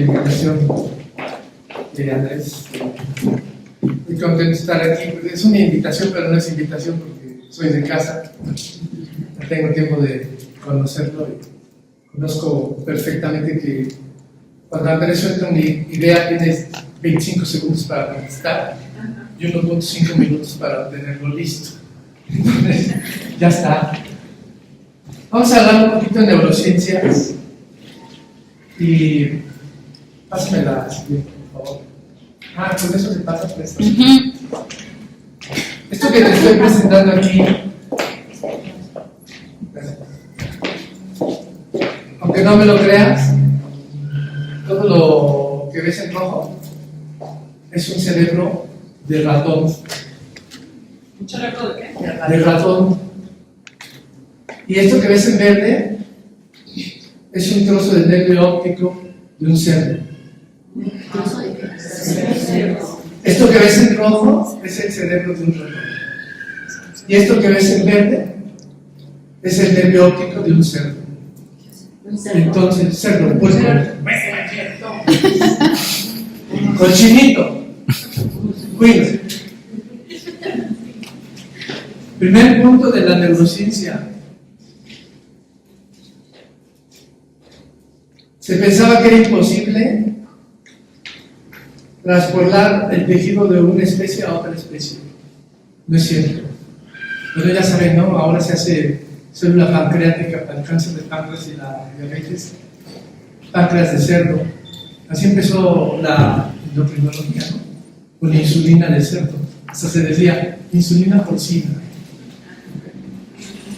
la invitación de Andrés. Muy contento de estar aquí. Es una invitación, pero no es invitación porque soy de casa. No tengo tiempo de conocerlo y conozco perfectamente que cuando Andrés suelta una idea tienes 25 segundos para contestar y 1.5 minutos para tenerlo listo. Entonces, ya está. Vamos a hablar un poquito de neurociencias y pásame la siguiente, por favor. Con eso se pasa por esta. Esto que te estoy presentando aquí, aunque no me lo creas, todo lo que ves en rojo es un cerebro de ratón. ¿Un cerebro de qué? De ratón. Y esto que ves en verde es un trozo del nervio óptico de un cerdo. Esto que ves en rojo es el cerebro de un ratón. Y esto que ves en verde es el nervio óptico de un cerdo. Entonces, cerdo, pues cochinito. Cuídense. Primer punto de la neurociencia. Se pensaba que era imposible transportar el tejido de una especie a otra especie. No es cierto. Pero ya saben, ¿no? Ahora se hace célula pancreática para el cáncer de páncreas y la diabetes. Páncreas de cerdo. Así empezó la endocrinología, ¿no? Con la insulina de cerdo. Hasta se decía insulina porcina.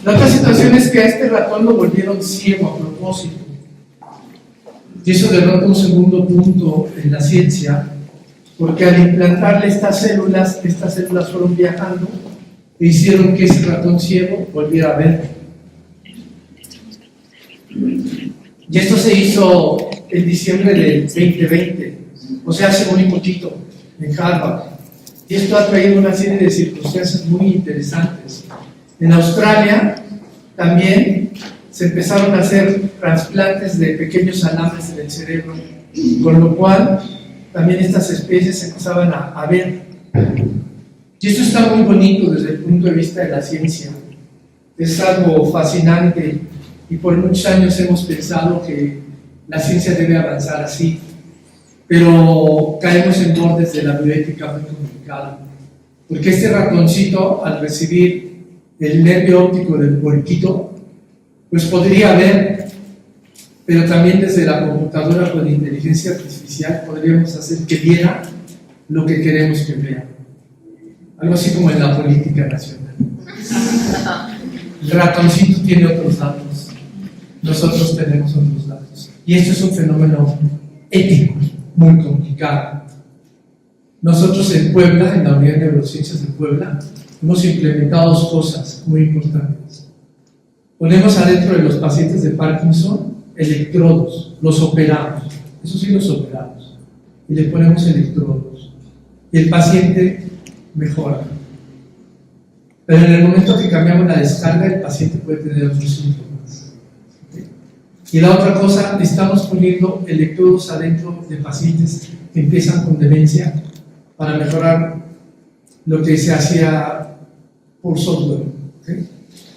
La otra situación es que a este ratón lo volvieron ciego a propósito. Y eso denota un segundo punto en la ciencia, porque al implantarle estas células fueron viajando e hicieron que ese ratón ciego volviera a ver. Y esto se hizo en diciembre del 2020, o sea, hace muy poquito, en Harvard. Y esto ha traído una serie de circunstancias muy interesantes. En Australia también se empezaron a hacer trasplantes de pequeños alambres en el cerebro, con lo cual también estas especies se empezaban a ver. Y esto está muy bonito desde el punto de vista de la ciencia. Es algo fascinante y por muchos años hemos pensado que la ciencia debe avanzar así, pero caemos en bordes de la bioética muy complicada, porque este ratoncito, al recibir el nervio óptico del puerquito, pues podría ver, pero también desde la computadora con inteligencia artificial podríamos hacer que viera lo que queremos que vea. Algo así como en la política nacional. El ratoncito tiene otros datos, nosotros tenemos otros datos. Y esto es un fenómeno ético muy complicado. Nosotros en Puebla, en la Unidad de Neurociencias de Puebla, hemos implementado dos cosas muy importantes. Ponemos adentro de los pacientes de Parkinson electrodos, los operamos, eso sí los operamos, y le ponemos electrodos, y el paciente mejora. Pero en el momento que cambiamos la descarga, el paciente puede tener otros síntomas. ¿Okay? Y la otra cosa, estamos poniendo electrodos adentro de pacientes que empiezan con demencia para mejorar lo que se hacía por software. ¿Okay?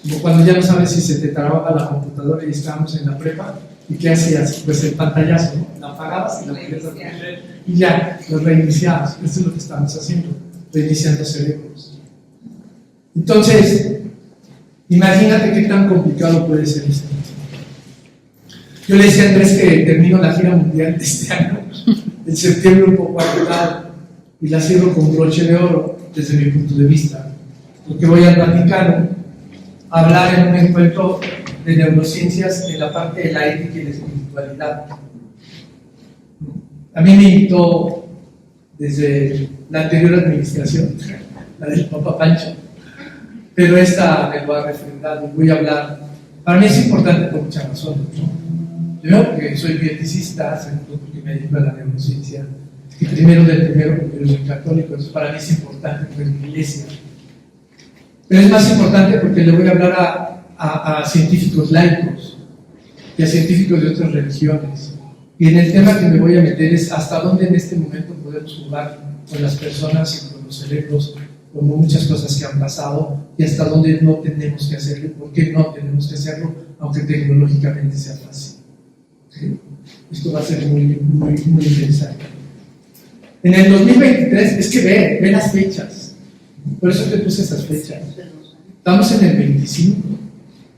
Como cuando ya no sabes si se te trababa la computadora y estábamos en la prepa, ¿y qué hacías? Pues el pantallazo, ¿no? La apagabas y la volvías a poner y ya, lo reiniciabas. Esto es lo que estamos haciendo, reiniciando cerebros. Entonces, imagínate qué tan complicado puede ser esto. Yo le decía a Andrés que termino la gira mundial de este año, en septiembre un poco apretado, y la cierro con broche de oro, desde mi punto de vista, porque voy al Vaticano a hablar en un encuentro de neurociencias en la parte de la ética y la espiritualidad. A mí me invitó desde la anterior administración, la del Papa Pancho, pero esta me lo ha refrendado y voy a hablar. Para mí es importante por muchas razones, ¿no? Primero porque soy bioeticista, segundo porque me dedico a la neurociencia, y primero porque yo soy católico, entonces para mí es importante por mi iglesia. Pero es más importante porque le voy a hablar a científicos laicos y a científicos de otras religiones. Y en el tema que me voy a meter es hasta dónde en este momento podemos jugar con las personas y con los cerebros, como muchas cosas que han pasado, y hasta dónde no tenemos que hacerlo, por qué no tenemos que hacerlo, aunque tecnológicamente sea fácil. ¿Okay? Esto va a ser muy interesante. En el 2023, es que ve las fechas, por eso te puse esas fechas. Estamos en el 25,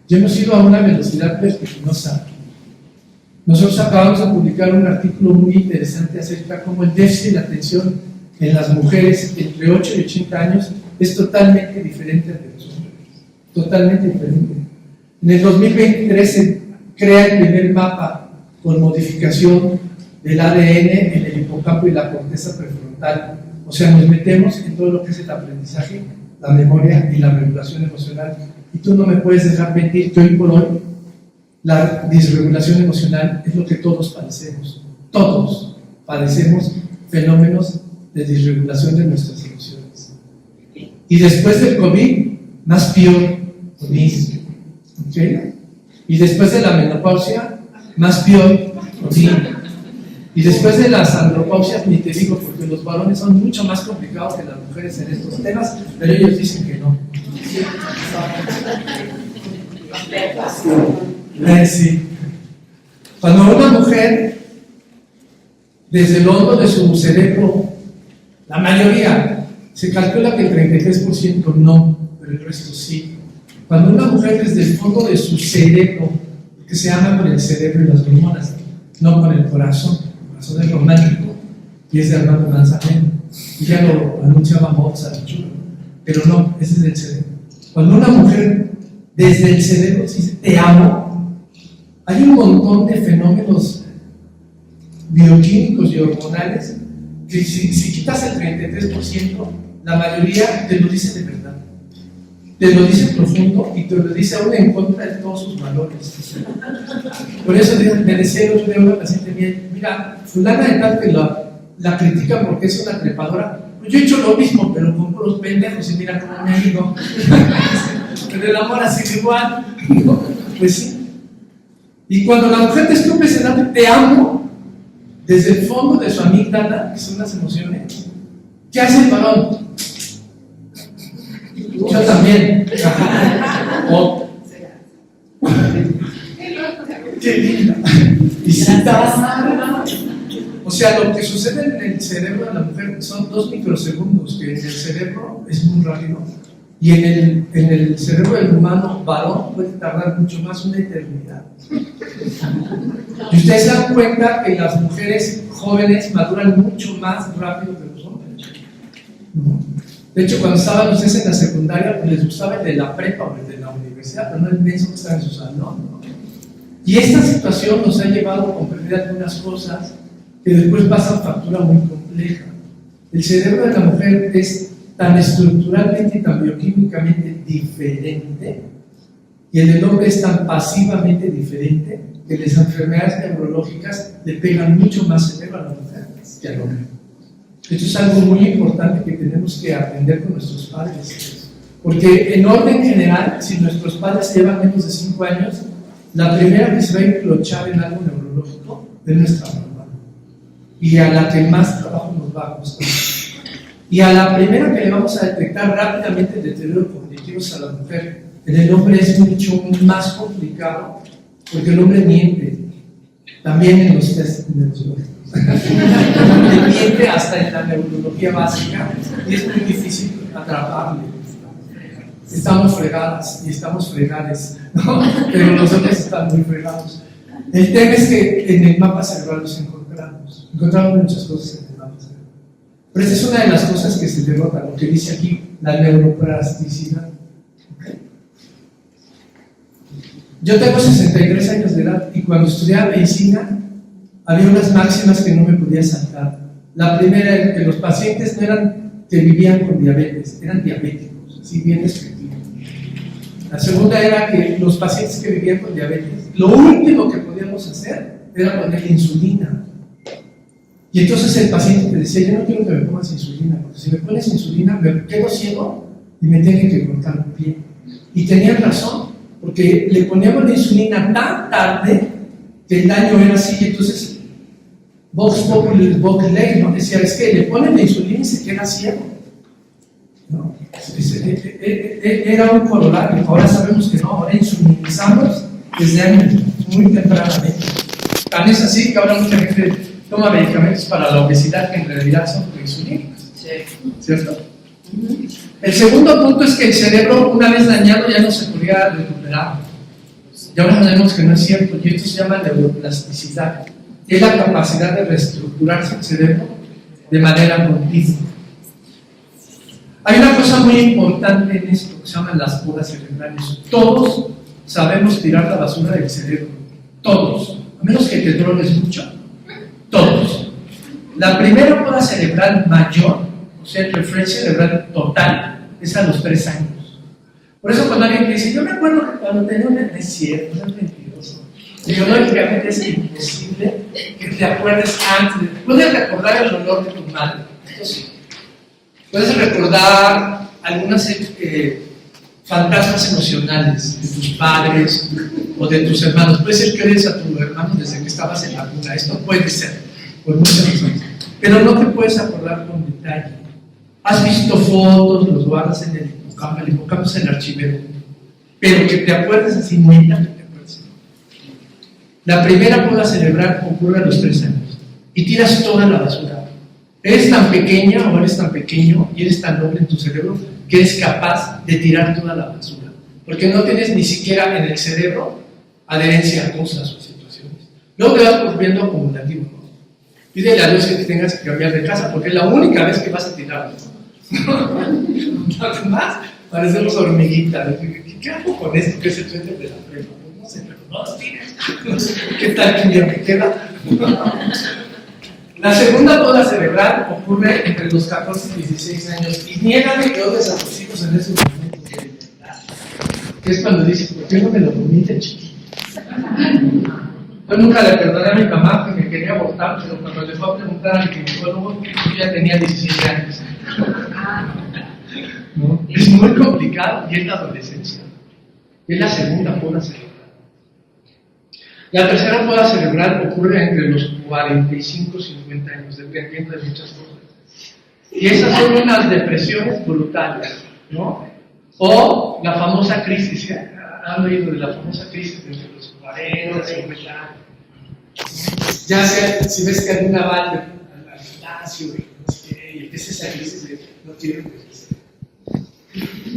ya hemos ido a una velocidad vertiginosa. Nosotros acabamos de publicar un artículo muy interesante acerca de cómo el déficit de atención en las mujeres entre 8 y 80 años es totalmente diferente al de los hombres. Totalmente diferente. En el 2023 se crea el primer mapa con modificación del ADN en el hipocampo y la corteza prefrontal. O sea, nos metemos en todo lo que es el aprendizaje, la memoria y la regulación emocional. Y tú no me puedes dejar mentir que hoy por hoy la disregulación emocional es lo que todos padecemos. Todos padecemos fenómenos de disregulación de nuestras emociones. Y después del COVID, más peor, COVID. ¿Okay? Y después de la menopausia, más peor, COVID. Y después de las andropausias, ni te digo, porque los varones son mucho más complicados que las mujeres en estos temas, pero ellos dicen que no. Sí. Cuando una mujer, desde el hondo de su cerebro, la mayoría, se calcula que el 33% no, pero el resto sí. Cuando una mujer desde el fondo de su cerebro, que se ama con el cerebro y las hormonas, no con el corazón es romántico y es de Armando Manzanero, y ya lo anunciaba Mozart, pero no, ese es del cerebro. Cuando una mujer desde el cerebro dice te amo, hay un montón de fenómenos bioquímicos y hormonales que si quitas el 33%, la mayoría te lo dice de verdad, te lo dice profundo y te lo dice aún en contra de todos sus valores. Por eso me decía el otro día una paciente mía, mira, fulana de tal que la critican porque es una trepadora. Pues yo he hecho lo mismo, pero con puros pendejos y mira cómo me ha ido. Pero el amor así igual. Pues sí. Y cuando la mujer te escupe ese dato, te amo, desde el fondo de su amígdala, que son las emociones, ¿qué hace el varón? Yo también. Oh. Qué linda. Y si o sea, lo que sucede en el cerebro de la mujer son 2 microsegundos, que en el cerebro es muy rápido. Y en el cerebro del humano varón puede tardar mucho más, una eternidad. Y ustedes se dan cuenta que las mujeres jóvenes maduran mucho más rápido que los hombres. De hecho, cuando estaban ustedes en la secundaria, pues les gustaba el de la prepa o el de la universidad, pero no el menso que estaba en su salón. Y esta situación nos ha llevado a comprender algunas cosas que después pasan factura muy compleja. El cerebro de la mujer es tan estructuralmente y tan bioquímicamente diferente, y el del hombre es tan pasivamente diferente, que las enfermedades neurológicas le pegan mucho más severo a la mujer que al hombre. Esto es algo muy importante que tenemos que aprender con nuestros padres, porque en orden general, si nuestros padres llevan menos de 5 años, la primera que se va a enclochar en algo neurológico es nuestra mamá, y a la que más trabajo nos va a costar. Y a la primera que le vamos a detectar rápidamente el deterioro cognitivo es a la mujer. En el hombre es mucho más complicado, porque el hombre miente, también en los test neurológicos. Miente hasta en la neurología básica, y es muy difícil atraparle. Estamos fregadas y estamos fregades, ¿no? Pero los hombres están muy fregados. El tema es que en el mapa cerebral los encontramos muchas cosas en el mapa cerebral. Pero esta es una de las cosas que se derrota, lo que dice aquí, la neuroplasticidad. Yo tengo 63 años de edad y cuando estudiaba medicina había unas máximas que no me podía saltar. La primera era que los pacientes no eran que vivían con diabetes, eran diabéticos, así bien descriptivo. La segunda era que los pacientes que vivían con diabetes, lo último que podíamos hacer era poner insulina. Y entonces el paciente te decía, yo no quiero que me pongas insulina, porque si me pones insulina me quedo ciego y me tienen que cortar un pie. Y tenían razón, porque le poníamos la insulina tan tarde que el daño era así, y entonces Vox Populi, Vox Ley, ¿no? Decía, es que le ponen la insulina y se queda ciego, ¿no? Era un corolario. Ahora sabemos que no, ahora insulinizamos desde años muy tempranamente. Tan es así que ahora mucha gente toma medicamentos para la obesidad que en realidad son insulínicos, ¿cierto? El segundo punto es que el cerebro, una vez dañado, ya no se podía recuperar. Y ahora sabemos que no es cierto, y esto se llama neuroplasticidad. Es la capacidad de reestructurarse el cerebro de manera continua. Hay una cosa muy importante en esto que se llaman las podas cerebrales. Todos sabemos tirar la basura del cerebro. Todos. A menos que te drogues mucho. Todos. La primera poda cerebral mayor, o sea, el refresh cerebral total, es a los 3 años. Por eso cuando alguien te dice, yo me acuerdo que cuando tenía un es cierto, es mentiroso. Biológicamente es imposible que te acuerdes antes. Puedes recordar el olor de tu madre, eso sí. Puedes recordar algunas fantasmas emocionales de tus padres o de tus hermanos. Puede ser que odies a tu hermano desde que estabas en la cuna. Esto puede ser, por muchas razones. Pero no te puedes acordar con detalle. Has visto fotos, los guardas en el hipocampo es el archivero. Pero que te acuerdes así, inmediatamente te acuerdes. La primera poda cerebral ocurre a los 3 años y tiras toda la basura. Eres tan pequeña o eres tan pequeño y eres tan noble en tu cerebro que eres capaz de tirar toda la basura. Porque no tienes ni siquiera en el cerebro adherencia a cosas o situaciones. Luego te vas volviendo acumulativo, ¿no? Pídele a Dios que te tengas que cambiar de casa porque es la única vez que vas a tirarlo. Los demás parecemos hormiguitas. ¿Qué hago con esto? ¿Qué se suelta de la prepa? No sé, pero no los tires. ¿Qué tal que me queda? La segunda poda cerebral ocurre entre los 14 y 16 años y niégame que odies a tus hijos en esos momentos de libertad. Que es cuando dices, ¿por qué no me lo comiste chiquito? Yo nunca le perdoné a mi mamá que me quería abortar, pero cuando le fue a preguntar al ginecólogo, yo ya tenía 17 años. ¿No? Es muy complicado y es la adolescencia. Es la segunda poda cerebral. La tercera poda cerebral ocurre entre los 45 y 50 años, dependiendo de muchas cosas. Y esas son unas depresiones brutales, ¿no? O la famosa crisis, ¿eh? Han oído de la famosa crisis entre los 40 y 50 años. Ya sea, si ves que alguna va al gimnasio y no sé qué, y empieza esa crisis de no quiero crecer.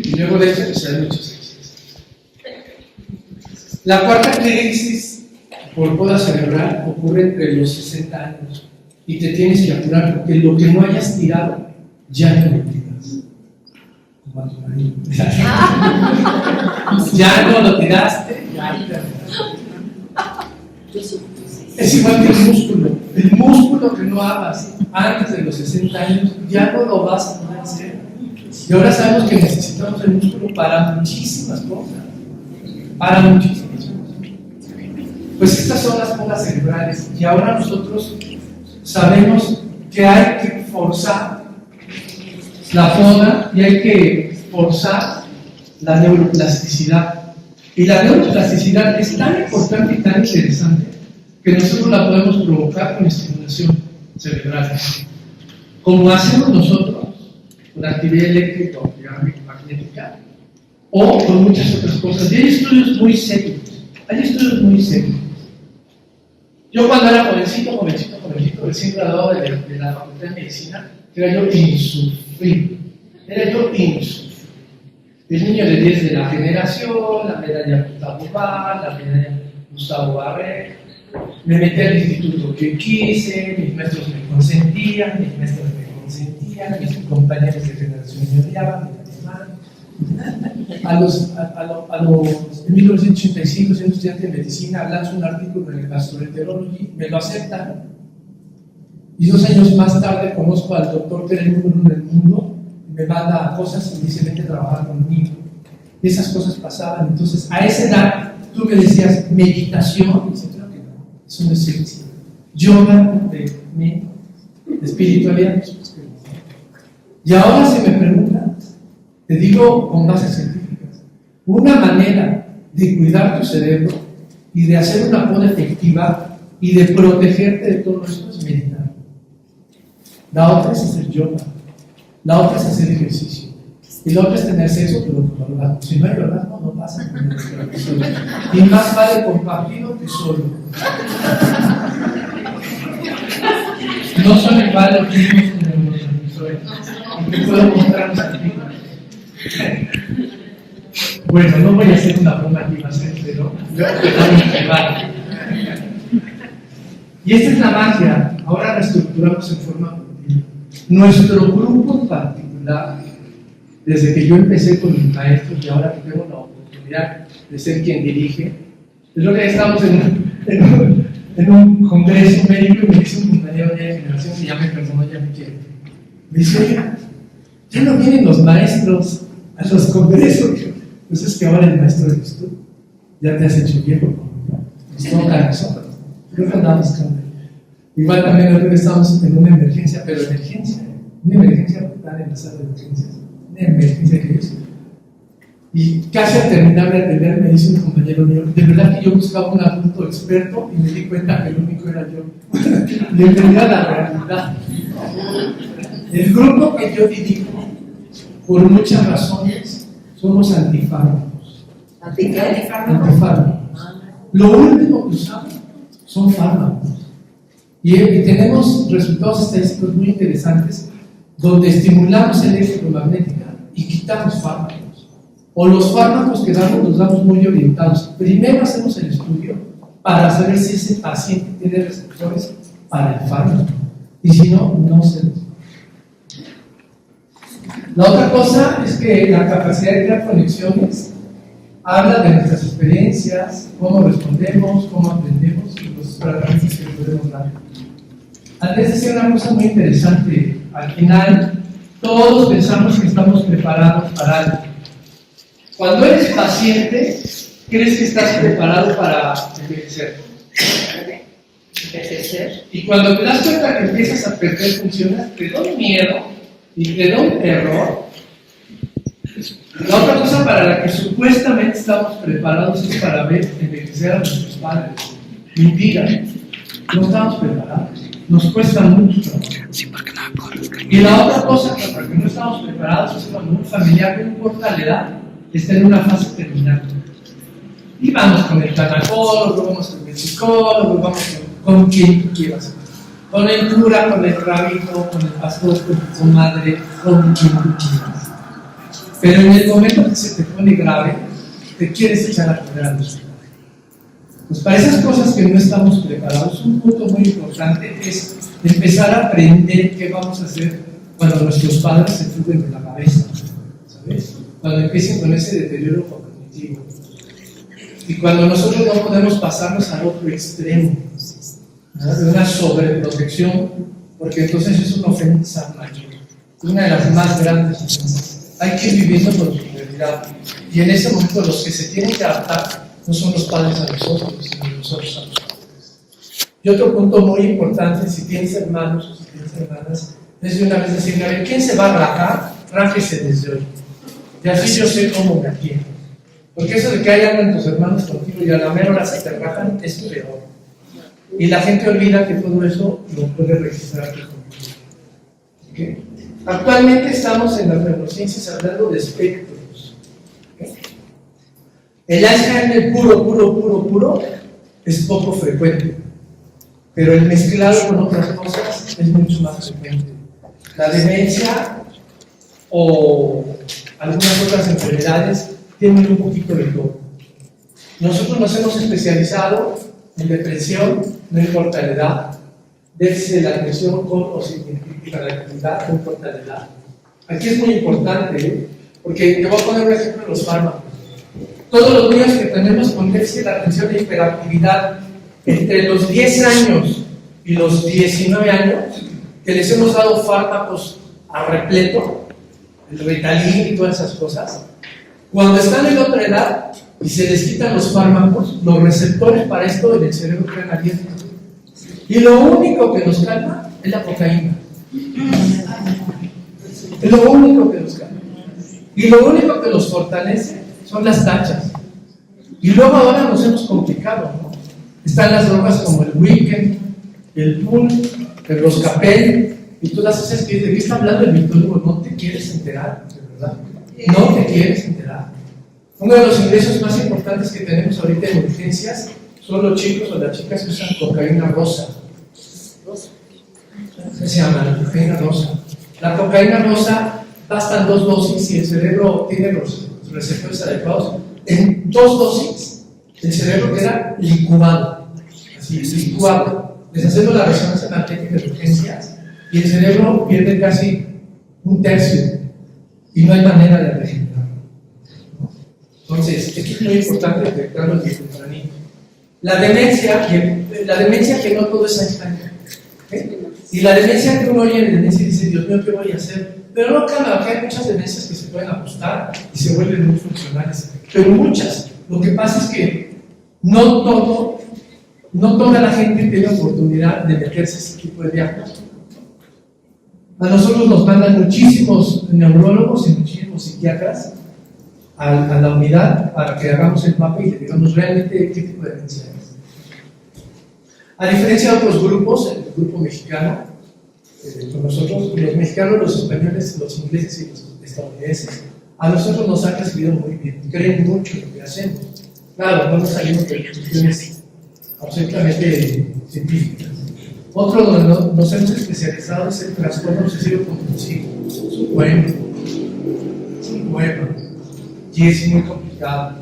Y luego de eso se dan muchos crisis. La cuarta crisis por poda cerebral ocurre entre los 60 años y te tienes que apurar porque lo que no hayas tirado ya no lo tiras. Como a tu marido. Ya no lo tiraste, ya lo tiraste. Es igual que el músculo. El músculo que no hagas antes de los 60 años ya no lo vas a poder hacer. Y ahora sabemos que necesitamos el músculo para muchísimas cosas. Para muchísimas cosas. Pues estas son las podas cerebrales y ahora nosotros sabemos que hay que forzar la poda y hay que forzar la neuroplasticidad. Y la neuroplasticidad es tan importante y tan interesante que nosotros la podemos provocar con estimulación cerebral. Como hacemos nosotros con actividad eléctrica o magnética o con muchas otras cosas. Y hay estudios muy serios. Yo cuando era jovencito, recién graduado de la Facultad de Medicina, era yo insufrible. El niño de 10 de la generación, la medalla Gustavo Bar, la medalla Gustavo Barré. Me metí al instituto que quise, mis maestros me consentían, mis compañeros de generación me odiaban, en 1985, siendo estudiante de medicina, lanzo un artículo en el Gastroenterology, me lo aceptan. Y 2 años más tarde conozco al doctor que era el número 1 del mundo, y me manda cosas y dice: vente a trabajar conmigo. Y esas cosas pasaban. Entonces, a esa edad, tú me decías meditación, y dice, creo que no, eso no es ciencia. Yoga de espiritualidad. Y ahora, si me preguntan, te digo con bases científicas, una manera de cuidar tu cerebro y de hacer una poda efectiva y de protegerte de todo esto es meditar. La otra es hacer yoga. La otra es hacer ejercicio. Y la otra es tener sexo, pero con orgasmo. Si no hay orgasmo, no pasa. Y más vale compartido que solo. No son igual los mismos que los neurotransmisores. Y te puedo mostrar los artículos. Bueno, no voy a hacer una broma aquí más pero luego quedamos privados. Y esta es la magia. Ahora la estructuramos en forma continua. Nuestro grupo en particular, desde que yo empecé con mis maestros y ahora que tengo la oportunidad de ser quien dirige, es lo que estamos en un congreso médico y me dice un compañero de generación que ya me perdonó, ya me quiere. Me dice, oiga, ya no vienen los maestros a los congresos. Pues es que ahora el maestro eres tú. Ya te has hecho viejo. Nos toca a nosotros. Creo que andamos con igual también nosotros estamos en una emergencia, pero una emergencia brutal en la sala de urgencias. Una emergencia que es. Y casi al terminar de atender me dice un compañero mío, de verdad que yo buscaba un adulto experto y me di cuenta que el único era yo. Bienvenida a la realidad. El grupo que yo dirijo, por muchas razones, somos antifármacos. Antifármacos. Lo último que usamos son fármacos. Y tenemos resultados estadísticos muy interesantes donde estimulamos electromagnética y quitamos fármacos. O los fármacos que damos los damos muy orientados. Primero hacemos el estudio para saber si ese paciente tiene receptores para el fármaco. Y si no, no se los. La otra cosa es que la capacidad de crear conexiones habla de nuestras experiencias, cómo respondemos, cómo aprendemos y los tratamientos que podemos dar. Antes decía una cosa muy interesante. Al final, todos pensamos que estamos preparados para algo. Cuando eres paciente, crees que estás preparado para envejecer. Y cuando te das cuenta que empiezas a perder funciones, te da un miedo y te da un terror. La otra cosa para la que supuestamente estamos preparados es para ver envejecer a nuestros padres. Mentira, no estamos preparados. Nos cuesta mucho trabajo. Y la otra cosa para la que no estamos preparados es cuando un familiar, no importa la edad, está en una fase terminal. Y vamos con el tanacólogo, vamos con el psicólogo, vamos con quien tú quieras. Con el cura, con el rabino, con el pastor, con tu comadre, con quien tú quieras. Pero en el momento que se te pone grave, te quieres echar a correr a los. Pues para esas cosas que no estamos preparados, un punto muy importante es empezar a aprender qué vamos a hacer cuando nuestros padres se fugen de la cabeza, ¿sabes? Cuando empiecen con ese deterioro cognitivo. Y cuando nosotros no podemos pasarnos al otro extremo, ¿no? De una sobreprotección, porque entonces es una ofensa mayor, una de las más grandes ofensas. Hay que ir viviendo con su realidad. Y en ese momento los que se tienen que adaptar no son los padres a nosotros, sino nosotros a los padres. Y otro punto muy importante, si tienes hermanos o si tienes hermanas, es de una vez decir, a ver, ¿quién se va a rajar? Rájese desde hoy. Y así yo sé cómo me atiendo. Porque eso de que hay algo en tus hermanos contigo y a la mera hora se te rajan es peor. Y la gente olvida que todo eso lo puede registrar aquí contigo. ¿Okay? Actualmente estamos en las neurociencias hablando de espectros. ¿Okay? El Alzheimer puro es poco frecuente, pero el mezclado con otras cosas es mucho más frecuente. La demencia o algunas otras enfermedades tienen un poquito de todo. Nosotros nos hemos especializado en depresión, no importa la edad, déficit de la atención con o sin hiperactividad, no importa la edad. Aquí es muy importante, porque te voy a poner un ejemplo de los fármacos. Todos los niños que tenemos con déficit de atención e hiperactividad entre los 10 años y los 19 años, que les hemos dado fármacos a repleto, el Ritalin y todas esas cosas, cuando están en otra edad y se les quitan los fármacos, los receptores para esto en el cerebro quedan abiertos. Y lo único que nos calma es la cocaína. Es lo único que nos calma. Y lo único que nos fortalece son las tachas. Y luego ahora nos hemos complicado, ¿no? Están las drogas como el weekend, el pool, el roscapel, y tú las haces que ¿de qué está hablando el mictólogo? No te quieres enterar, de verdad. No te quieres enterar. Uno de los ingresos más importantes que tenemos ahorita en urgencias son los chicos o las chicas que usan cocaína rosa. ¿Qué se llama? La cocaína rosa. La cocaína rosa bastan 2 dosis y el cerebro tiene los receptores adecuados. En 2 dosis, el cerebro queda licuado. Así, licuado. Les hacemos la resonancia magnética de urgencias y el cerebro pierde casi 1/3 y no hay manera de regenerarlo. Entonces, esto es muy importante detectarlo desde tempranito. La demencia que no todo es Einstein. Y la demencia que uno oye en demencia y dice, Dios mío, ¿qué voy a hacer? Pero no, claro, que hay muchas demencias que se pueden ajustar y se vuelven muy funcionales. Pero muchas. Lo que pasa es que no toda la gente tiene oportunidad de meterse a ese tipo de diagnóstico. A nosotros nos mandan muchísimos neurólogos y muchísimos psiquiatras a la unidad para que hagamos el mapa y le digamos realmente qué tipo de demencia es. A diferencia de otros grupos, el grupo mexicano, con nosotros, los mexicanos, los españoles, los ingleses y los estadounidenses, a nosotros nos han recibido muy bien, creen mucho en lo que hacemos. Claro, no nos salimos de cuestiones absolutamente científicas. Otro donde nos hemos especializado es el trastorno obsesivo compulsivo. Es un poema. Y es muy complicado.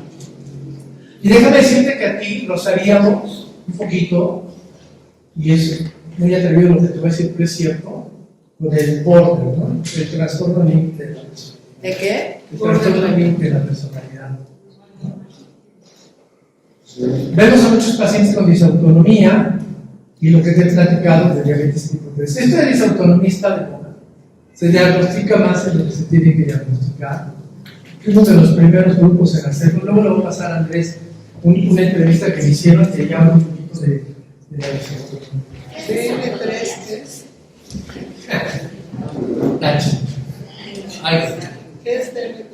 Y déjame decirte que aquí lo sabíamos un poquito, y es muy atrevido lo que te voy a decir, pero es cierto, con el border, ¿no? El trastorno límite de la personalidad. ¿De qué? El trastorno límite de la personalidad. Vemos a muchos pacientes con disautonomía y lo que te he platicado de diabetes tipo 3. Esto de disautonomía está de moda. Se diagnostica más en lo que se tiene que diagnosticar. Fuimos de los primeros grupos en hacerlo. Luego le voy a pasar a Andrés una entrevista que me hicieron que llama un poquito de la disautonomía. DM3 es. ¿Qué es DM3?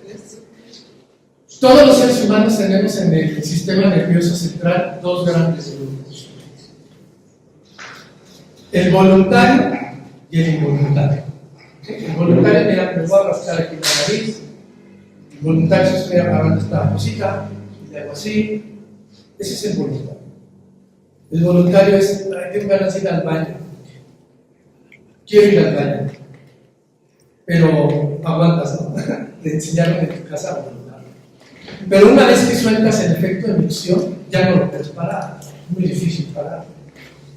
Todos los seres humanos tenemos en el sistema nervioso central 2 grandes grupos: el voluntario y el involuntario. El voluntario, mira, me voy a rascar aquí la nariz. El voluntario se estoy agarrando esta cosita y le hago así. Ese es el voluntario. El voluntario es, tengo ganas de ir al baño. Quiero ir al baño. Pero aguantas, ¿no? Te enseñaron en tu casa a voluntario. Pero una vez que sueltas el efecto de emisión, ya no lo puedes parar. Es muy difícil parar.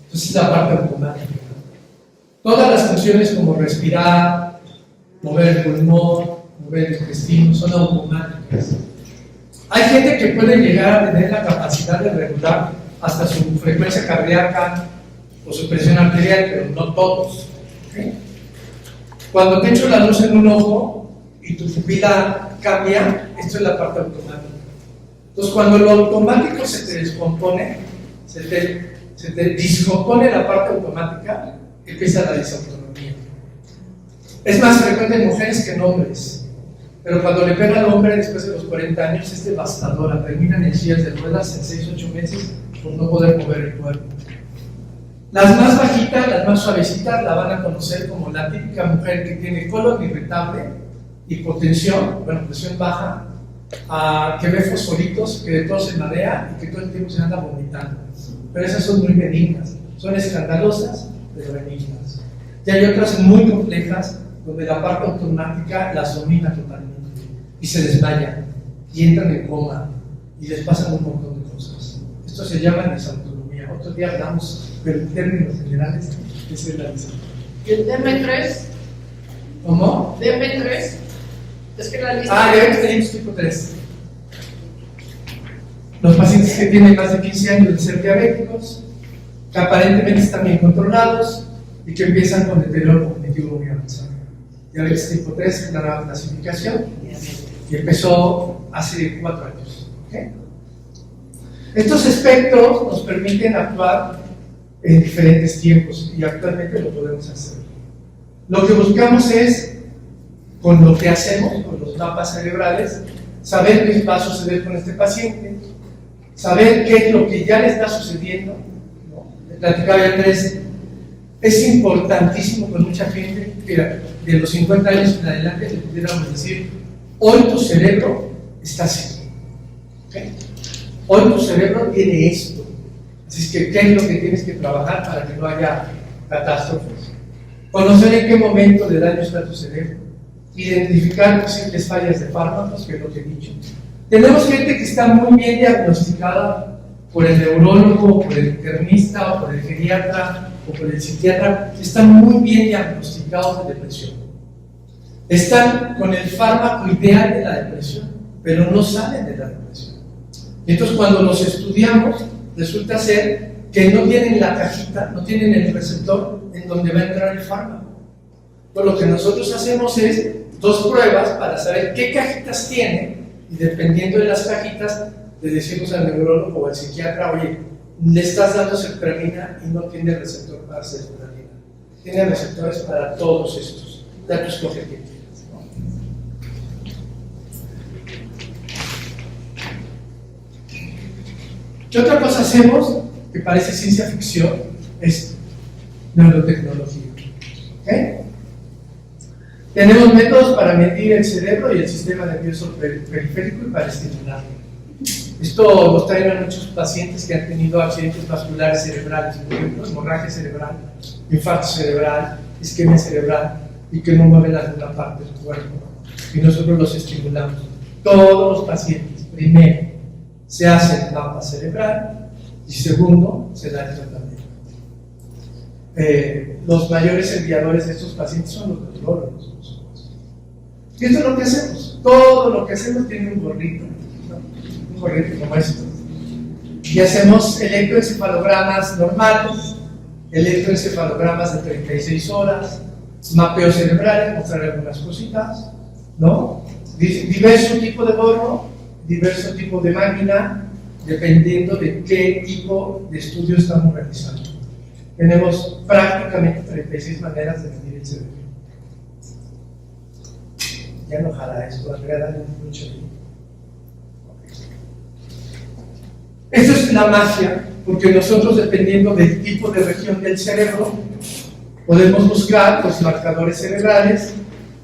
Entonces es la parte automática. Todas las funciones como respirar, mover el pulmón, mover el intestino, son automáticas. Hay gente que puede llegar a tener la capacidad de regular hasta su frecuencia cardíaca o su presión arterial, pero no todos. ¿Okay? Cuando te echo la luz en un ojo y tu pupila cambia, esto es la parte automática. Entonces, cuando lo automático se te descompone, se te discompone la parte automática, empieza la disautonomía. Es más frecuente en mujeres que en hombres, pero cuando le pega al hombre después de los 40 años es devastadora. Terminan en sillas de ruedas en 6-8 meses por no poder mover el cuerpo. Las más bajitas, las más suavecitas, la van a conocer como la típica mujer que tiene colon irritable, hipotensión, bueno, presión baja, que ve fosforitos, que de todo se marea y que todo el tiempo se anda vomitando. Pero esas son muy benignas, son escandalosas, pero benignas. Y hay otras muy complejas, donde la parte automática las domina totalmente y se desmayan y entran en coma y les pasan un montón de cosas. Esto se llama disautonomía. Otro día hablamos, pero en términos generales, esa es la disautonomía. ¿Y el DM3? ¿Cómo? DM3. Es que la lista. Diabetes tipo 3. Los pacientes que tienen más de 15 años de ser diabéticos, que aparentemente están bien controlados y que empiezan con deterioro cognitivo muy avanzado. Diabetes tipo 3 es la nueva clasificación y empezó hace 4 años. ¿Okay? Estos espectros nos permiten actuar en diferentes tiempos y actualmente lo podemos hacer. Lo que buscamos es, con lo que hacemos, con los mapas cerebrales, saber qué va a suceder con este paciente, saber qué es lo que ya le está sucediendo, ¿no? Le platicaba ya Andrés, es importantísimo con mucha gente, mira, de los 50 años en adelante le pudiéramos decir, hoy tu cerebro está así, ¿okay? Hoy tu cerebro tiene esto, así es que ¿qué es lo que tienes que trabajar para que no haya catástrofes? Conocer en qué momento de daño está tu cerebro, identificar posibles fallas de fármacos, que es lo que he dicho. Tenemos gente que está muy bien diagnosticada por el neurólogo, por el internista, o por el geriatra, o por el psiquiatra, están muy bien diagnosticados de depresión. Están con el fármaco ideal de la depresión, pero no salen de la depresión. Y entonces cuando los estudiamos, resulta ser que no tienen la cajita, no tienen el receptor en donde va a entrar el fármaco. Pues lo que nosotros hacemos es 2 pruebas para saber qué cajitas tienen, y dependiendo de las cajitas, le decimos al neurólogo o al psiquiatra, oye, le estás dando sertralina y no tiene receptor para sertralina. Tiene receptores para todos estos. Ya tú escoge qué quieras, ¿no? ¿Qué otra cosa hacemos que parece ciencia ficción? Es neurotecnología. ¿Okay? Tenemos métodos para medir el cerebro y el sistema nervioso periférico y para estimularlo. Esto nos trae a muchos pacientes que han tenido accidentes vasculares cerebrales, por ejemplo, hemorragia cerebral, infarto cerebral, isquemia cerebral, y que no mueven alguna parte del cuerpo. Y nosotros los estimulamos. Todos los pacientes, primero, se hace el mapa cerebral y segundo, se da el tratamiento. Los mayores enviadores de estos pacientes son los neurólogos. Y esto es lo que hacemos. Todo lo que hacemos tiene un gorrito, ¿no? Un gorrito como esto. Y hacemos electroencefalogramas normales, electroencefalogramas de 36 horas, mapeos cerebrales, mostrar algunas cositas, ¿no? Diverso tipo de gorro, diverso tipo de máquina, dependiendo de qué tipo de estudio estamos realizando. Tenemos prácticamente 36 maneras de medir el cerebro. Ya no jala esto, agrada mucho. Esto es la magia, porque nosotros, dependiendo del tipo de región del cerebro, podemos buscar los marcadores cerebrales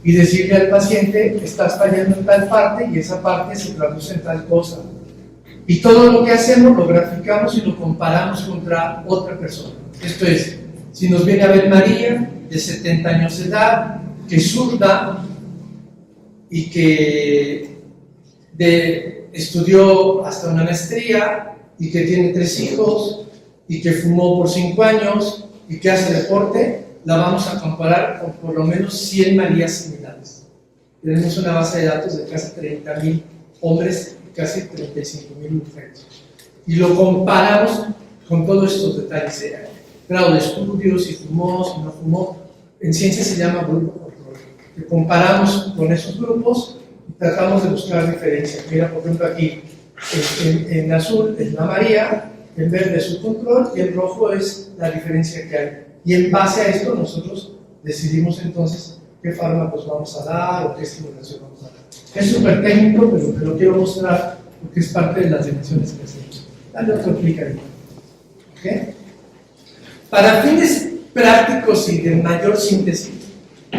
y decirle al paciente, estás fallando en tal parte y esa parte se traduce en tal cosa. Y todo lo que hacemos lo graficamos y lo comparamos contra otra persona. Esto es, si nos viene a ver María, de 70 años de edad, que es zurda y que estudió hasta una maestría y que tiene 3 hijos y que fumó por 5 años y que hace deporte, la vamos a comparar con por lo menos 100 Marías similares. Tenemos una base de datos de casi 30,000 hombres y casi 35,000 mujeres. Y lo comparamos con todos estos detalles. Grado de estudio, si fumó, si no fumó. En ciencia se llama grupo control. Que comparamos con esos grupos y tratamos de buscar diferencias. Mira, por ejemplo, aquí en azul es la María, en verde es su control y en rojo es la diferencia que hay. Y en base a esto nosotros decidimos entonces qué fármacos vamos a dar o qué estimulación vamos a dar. Es súper técnico, pero te lo quiero mostrar porque es parte de las dimensiones que hacemos. Dale otro clic ahí. ¿Okay? Para fines prácticos y de mayor síntesis,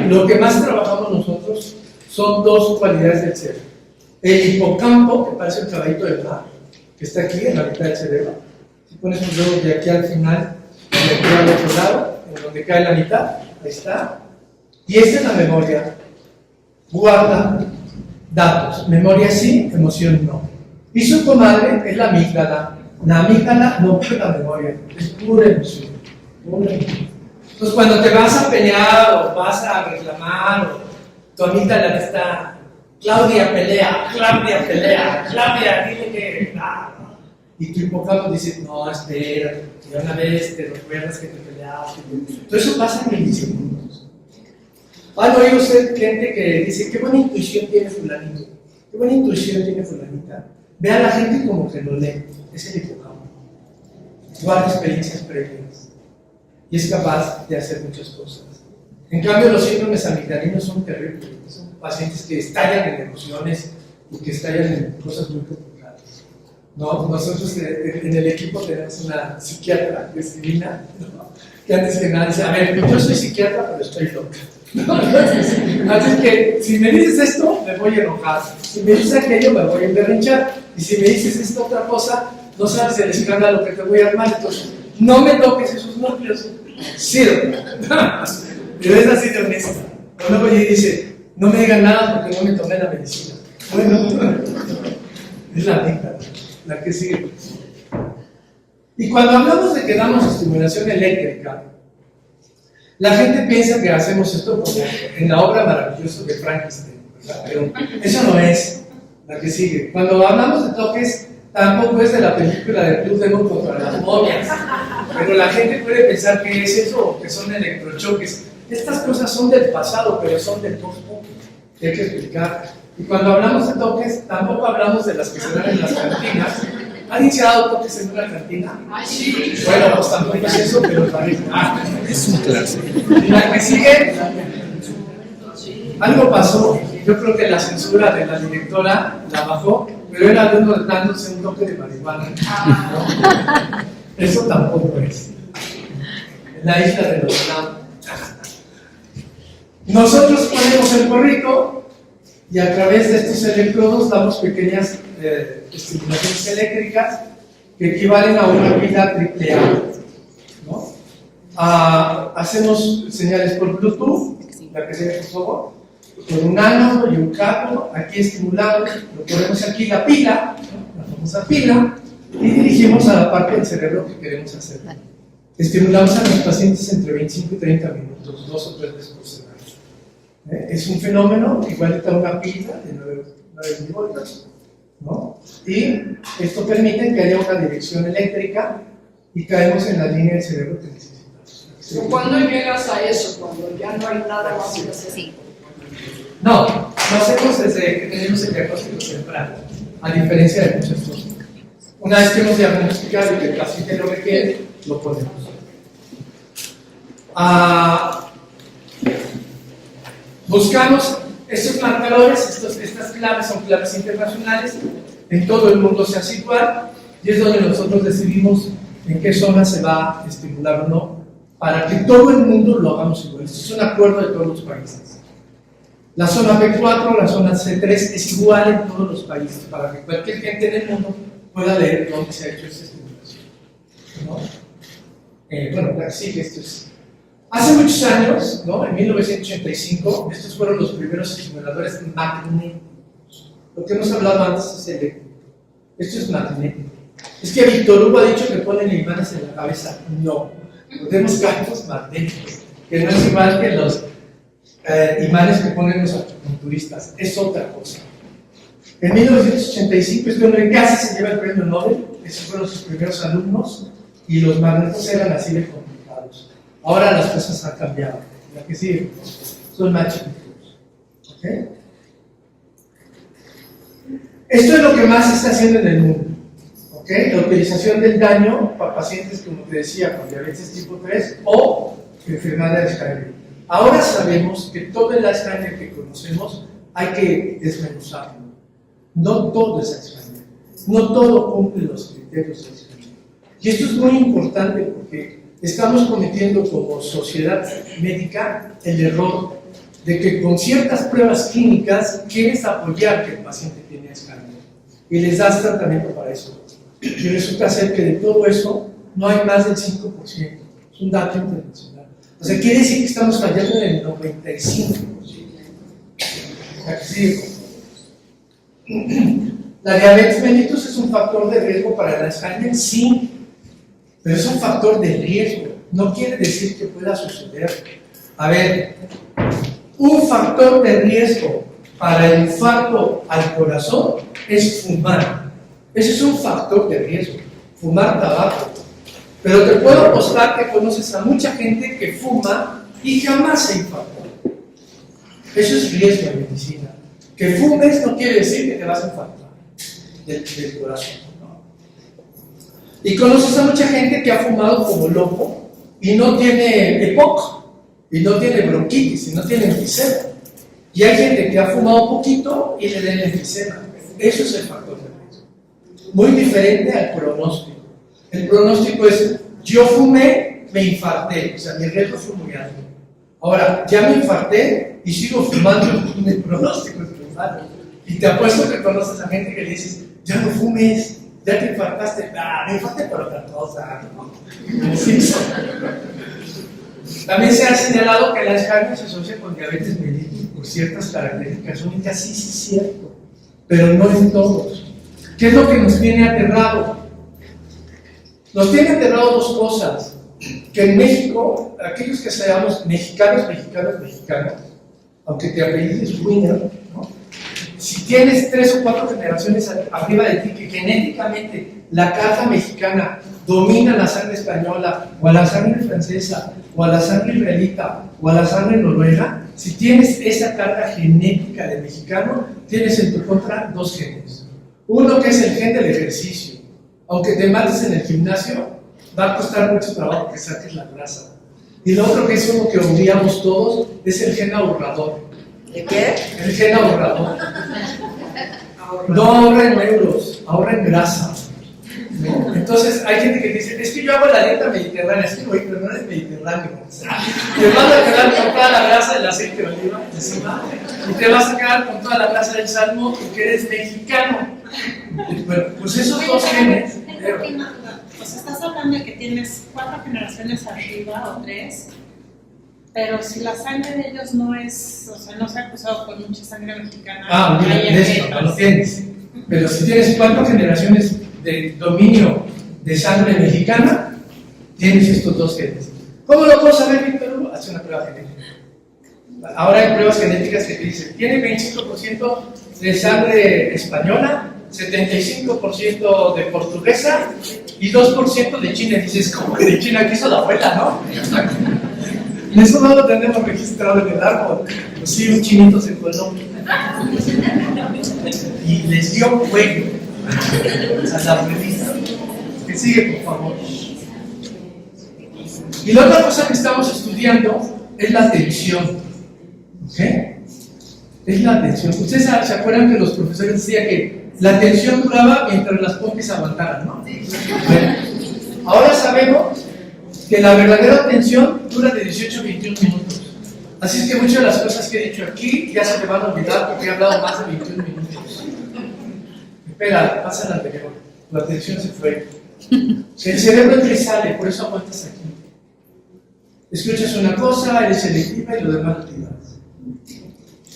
lo que más trabajamos nosotros son 2 cualidades del cerebro. El hipocampo, que parece un caballito de mar, que está aquí en la mitad del cerebro. Si pones tus dedos de aquí al final, de aquí al otro lado, en donde cae la mitad, ahí está. Y esta es la memoria. Guarda datos. Memoria sí, emoción no. Y su comadre es la amígdala. La amígdala no guarda memoria, es pura emoción. Entonces, cuando te vas a pelear o vas a reclamar, o tu amígdala está, Claudia pelea, dile que. Y tu hipocampo dice, no, espera, ya una vez te recuerdas que te peleaste. Todo eso pasa en milisegundos. ¿Han oído usted gente que dice, qué buena intuición tiene fulanito? Qué buena intuición tiene fulanita. Ve a la gente como que lo lee, es el hipocampo. Guarda experiencias previas y es capaz de hacer muchas cosas. En cambio, los síndromes amigdalinos son terribles. Son pacientes que estallan en emociones y que estallan en cosas muy populares. No, nosotros en el equipo tenemos una psiquiatra, que es divina, ¿no? Que antes que nada dice, a ver, yo soy psiquiatra, pero estoy loca. ¿No? Así que si me dices esto, me voy a enojar. Si me dices aquello, me voy a emberrinchar. Y si me dices esta otra cosa, no sabes el escándalo que te voy a armar. Entonces, no me toques esos núcleos. Sí, pero es así de honesta. Luego ella dice, no me digan nada porque no me tomé la medicina. Bueno, es la neta, la que sigue. Y cuando hablamos de que damos estimulación eléctrica, la gente piensa que hacemos esto como en la obra maravillosa de Frankenstein, ¿verdad? Pero eso no es la que sigue. Cuando hablamos de toques, tampoco es de la película de Blue Demon contra las momias. Pero la gente puede pensar que es eso o que son electrochoques. Estas cosas son del pasado, pero son del post-punk, que hay que explicar. Y cuando hablamos de toques, tampoco hablamos de las que se dan en las cantinas. ¿Alguien se ha dado toques en una cantina? Sí. Bueno, pues tampoco es eso, pero parece. Es un clásico. Y la que sigue, algo pasó. Yo creo que la censura de la directora la bajó, pero era de uno dándose un toque de marihuana. ¿No? Eso tampoco es. En la isla de los Islam. Nosotros ponemos el porrito y a través de estos electrodos damos pequeñas estimulaciones eléctricas que equivalen a una pila AAA, ¿no? Hacemos señales por Bluetooth, la que se ve por favor, con un ánodo y un cátodo. Aquí estimulamos, lo ponemos aquí la pila, ¿no? La famosa pila, y dirigimos a la parte del cerebro que queremos hacer. Estimulamos a los pacientes entre 25 y 30 minutos, 2 o 3 veces por semana. Es un fenómeno igual a una pila de 9 milivoltios, ¿no? Y esto permite que haya una dirección eléctrica y caemos en la línea del cerebro que necesitamos. ¿Cuándo llegas a eso? Cuando ya no hay nada más que hacer. Sí. No, lo hacemos desde que tenemos el diagnóstico temprano, a diferencia de muchas cosas. Una vez que hemos diagnosticado y que el paciente lo requiere, lo ponemos. Buscamos estos marcadores, estas claves son claves internacionales, en todo el mundo se hace igual, y es donde nosotros decidimos en qué zona se va a estimular o no, para que todo el mundo lo hagamos igual. Esto es un acuerdo de todos los países. La zona B4, la zona C3 es igual en todos los países, para que cualquier gente en el mundo pueda leer dónde se ha hecho esta estimulación, ¿no? Bueno, sí, esto es. Hace muchos años, ¿no? En 1985, estos fueron los primeros estimuladores magnéticos. Lo que hemos hablado antes es eléctrico. Esto es magnético. Es que Víctor Hugo ha dicho que ponen imanes en la cabeza. No. Tenemos campos magnéticos, que no es igual que los imanes que ponen los acupunturistas. Es otra cosa. En 1985, este hombre casi se lleva el premio Nobel. Esos fueron sus primeros alumnos. Y los magnetos eran así de complicados. Ahora las cosas han cambiado. La que sigue, son más chiquitos. ¿Okay? Esto es lo que más se está haciendo en el mundo. ¿Okay? La utilización del daño para pacientes, como te decía, con diabetes tipo 3 o enfermedad de Alzheimer. Ahora sabemos que todo el Alzheimer que conocemos hay que desmenuzarlo. No todo es Alzheimer. No todo cumple los criterios de Alzheimer. Y esto es muy importante porque estamos cometiendo como sociedad médica el error de que con ciertas pruebas clínicas quieres apoyar que el paciente tiene Alzheimer y les das tratamiento para eso. Y resulta ser que de todo eso no hay más del 5%. Es un dato internacional. O sea, quiere decir que estamos fallando en el 95%. Sí. La diabetes mellitus es un factor de riesgo para el Alzheimer, sí. Pero es un factor de riesgo, no quiere decir que pueda suceder. A ver, un factor de riesgo para el infarto al corazón es fumar. Ese es un factor de riesgo, fumar tabaco. Pero te puedo apostar que conoces a mucha gente que fuma y jamás se infartó. Eso es riesgo en medicina. Que fumes no quiere decir que te vas a infartar del corazón. Y conoces a mucha gente que ha fumado como loco y no tiene EPOC, y no tiene bronquitis, y no tiene enfisema. Y hay gente que ha fumado poquito y le da enfisema. Eso es el factor de riesgo. Muy diferente al pronóstico. El pronóstico es, yo fumé, me infarté, o sea, mi riesgo fue muy alto. Ahora, ya me infarté y sigo fumando, el pronóstico es muy malo. Y te apuesto que conoces a gente que le dices, ya no fumes, ya te infartaste. Me infarté por otra cosa, ¿no? Sí. También se ha señalado que el Alzheimer se asocia con diabetes mellitus por ciertas características únicas. Sí, sí, es cierto, pero no en todos. ¿Qué es lo que nos tiene aterrado? Nos tiene aterrado dos cosas. Que en México, aquellos que seamos mexicanos, aunque te apellides Winner, ¿no? Si tienes 3 o 4 generaciones arriba de ti que genéticamente la carga mexicana domina la sangre española, o a la sangre francesa, o a la sangre israelita, o a la sangre noruega, si tienes esa carga genética de mexicano, tienes en tu contra 2 genes. Uno que es el gen del ejercicio. Aunque te mates en el gimnasio, va a costar mucho trabajo que saques la grasa. Y lo otro que es uno que odiamos todos es el gen ahorrador. ¿De qué? El gen ahorrador. No ahorra en euros, ahorra en grasa. ¿No? Entonces hay gente que dice, es que yo hago la dieta mediterránea, es que güey, pero no eres mediterráneo. O sea, te vas a quedar con toda la grasa del aceite de oliva encima y te vas a quedar con toda la grasa del salmón porque eres mexicano. Bueno, pues esos dos genes. Pues estás hablando de que tienes 4 generaciones arriba o 3, pero si la sangre de ellos no es, o sea, no se ha cruzado con mucha sangre mexicana. Mira, eso no lo tienes. Pero si tienes 4 generaciones de dominio de sangre mexicana, tienes estos 2 genes. ¿Cómo lo puedo saber, Víctor Hugo? Hace una prueba genética. Ahora hay pruebas genéticas que te dicen, tiene 25% de sangre española, 75% de portuguesa y 2% de China. Y dices, ¿cómo que de China? Que hizo la abuela, ¿no? Eso no lo tenemos registrado en el árbol. Pues sí, un chinito se coló y les dio fuego a la abuelita. Que sigue, por favor. Y la otra cosa que estamos estudiando es la atención. ¿Ok? Es la atención. Ustedes se acuerdan que los profesores decían que la atención duraba mientras las pompis aguantaran, ¿no? Bueno, ahora sabemos que la verdadera atención dura de 18 a 21 minutos. Así es que muchas de las cosas que he dicho aquí ya se te van a olvidar porque he hablado más de 21 minutos. Espera, pasa la anterior. La atención se fue. El cerebro entra y sale, por eso aguantas aquí. Escuchas una cosa, eres selectiva y lo demás lo tiras.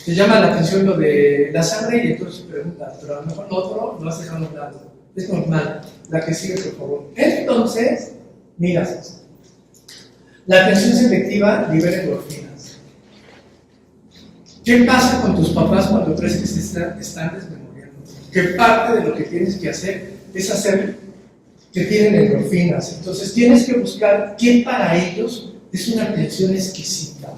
Te llama la atención lo de la sangre y entonces preguntas, pero a lo mejor lo otro lo has dejado a un lado. Es normal. La que sigue, por favor. Entonces, miras. La atención selectiva libera endorfinas. ¿Qué pasa con tus papás cuando crees que se están desmemoriando? Que parte de lo que tienes que hacer es hacer que tienen endorfinas. Entonces tienes que buscar qué para ellos es una atención exquisita.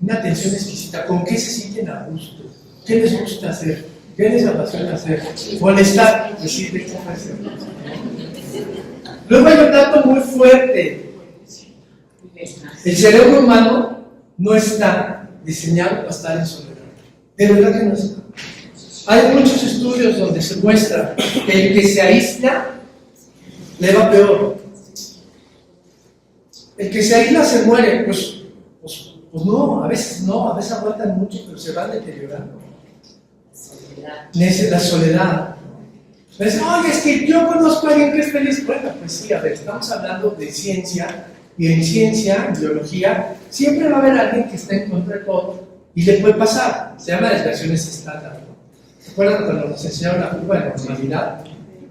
Una atención exquisita. ¿Con qué se sienten a gusto? ¿Qué les gusta hacer? ¿Qué les apasiona hacer? Molestar. Decirle cómo hacer. Luego hay un dato muy fuerte. El cerebro humano no está diseñado para estar en soledad. De verdad que no está. Hay muchos estudios donde se muestra que el que se aísla le va peor. El que se aísla se muere. Pues no, a veces aguantan mucho, pero se van deteriorando. La soledad. Pues, oye, es que yo conozco a alguien que es feliz. Bueno, pues sí, a ver, estamos hablando de ciencia. Y en ciencia, en biología, siempre va a haber alguien que esté en contra de todo y le puede pasar. Se llama desviaciones estándar. ¿Se acuerdan cuando nos enseñaron la curva de normalidad?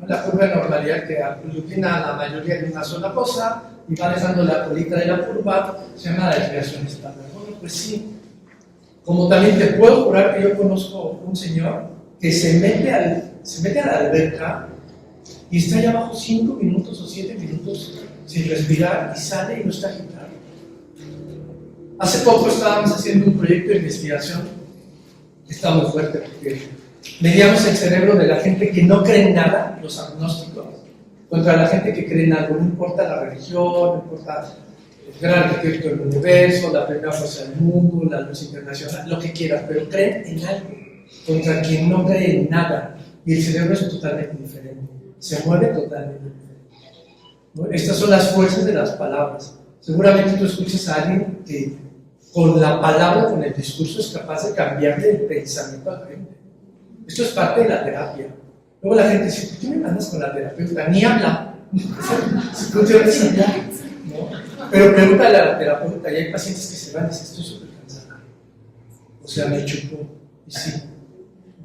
La curva de normalidad que aglutina a la mayoría de una sola cosa y va dejando la colita de la curva, se llama la desviación estándar. Bueno, pues sí. Como también te puedo jurar que yo conozco un señor que se mete a la alberca y está allá abajo 5 minutos o 7 minutos sin respirar y sale y no está agitado. Hace poco estábamos haciendo un proyecto de investigación que está muy fuerte porque medíamos el cerebro de la gente que no cree en nada, los agnósticos, contra la gente que cree en algo. No importa la religión, no importa el gran arquitecto del universo, la primera fuerza del mundo, la luz internacional, lo que quieras, pero creen en algo, contra quien no cree en nada. y el cerebro es totalmente diferente, se mueve totalmente diferente, ¿no? Estas son las fuerzas de las palabras. Seguramente tú escuchas a alguien que con la palabra, con el discurso, es capaz de cambiarle el pensamiento a la gente. Esto es parte de la terapia. Luego la gente dice, ¿por qué me mandas con la terapeuta? Ni habla. Si tú tienes que hablar, ¿no? Pero pregúntale a la terapeuta, y hay pacientes que se van y dicen, estoy súper cansada. O sea, me chupó. Y sí.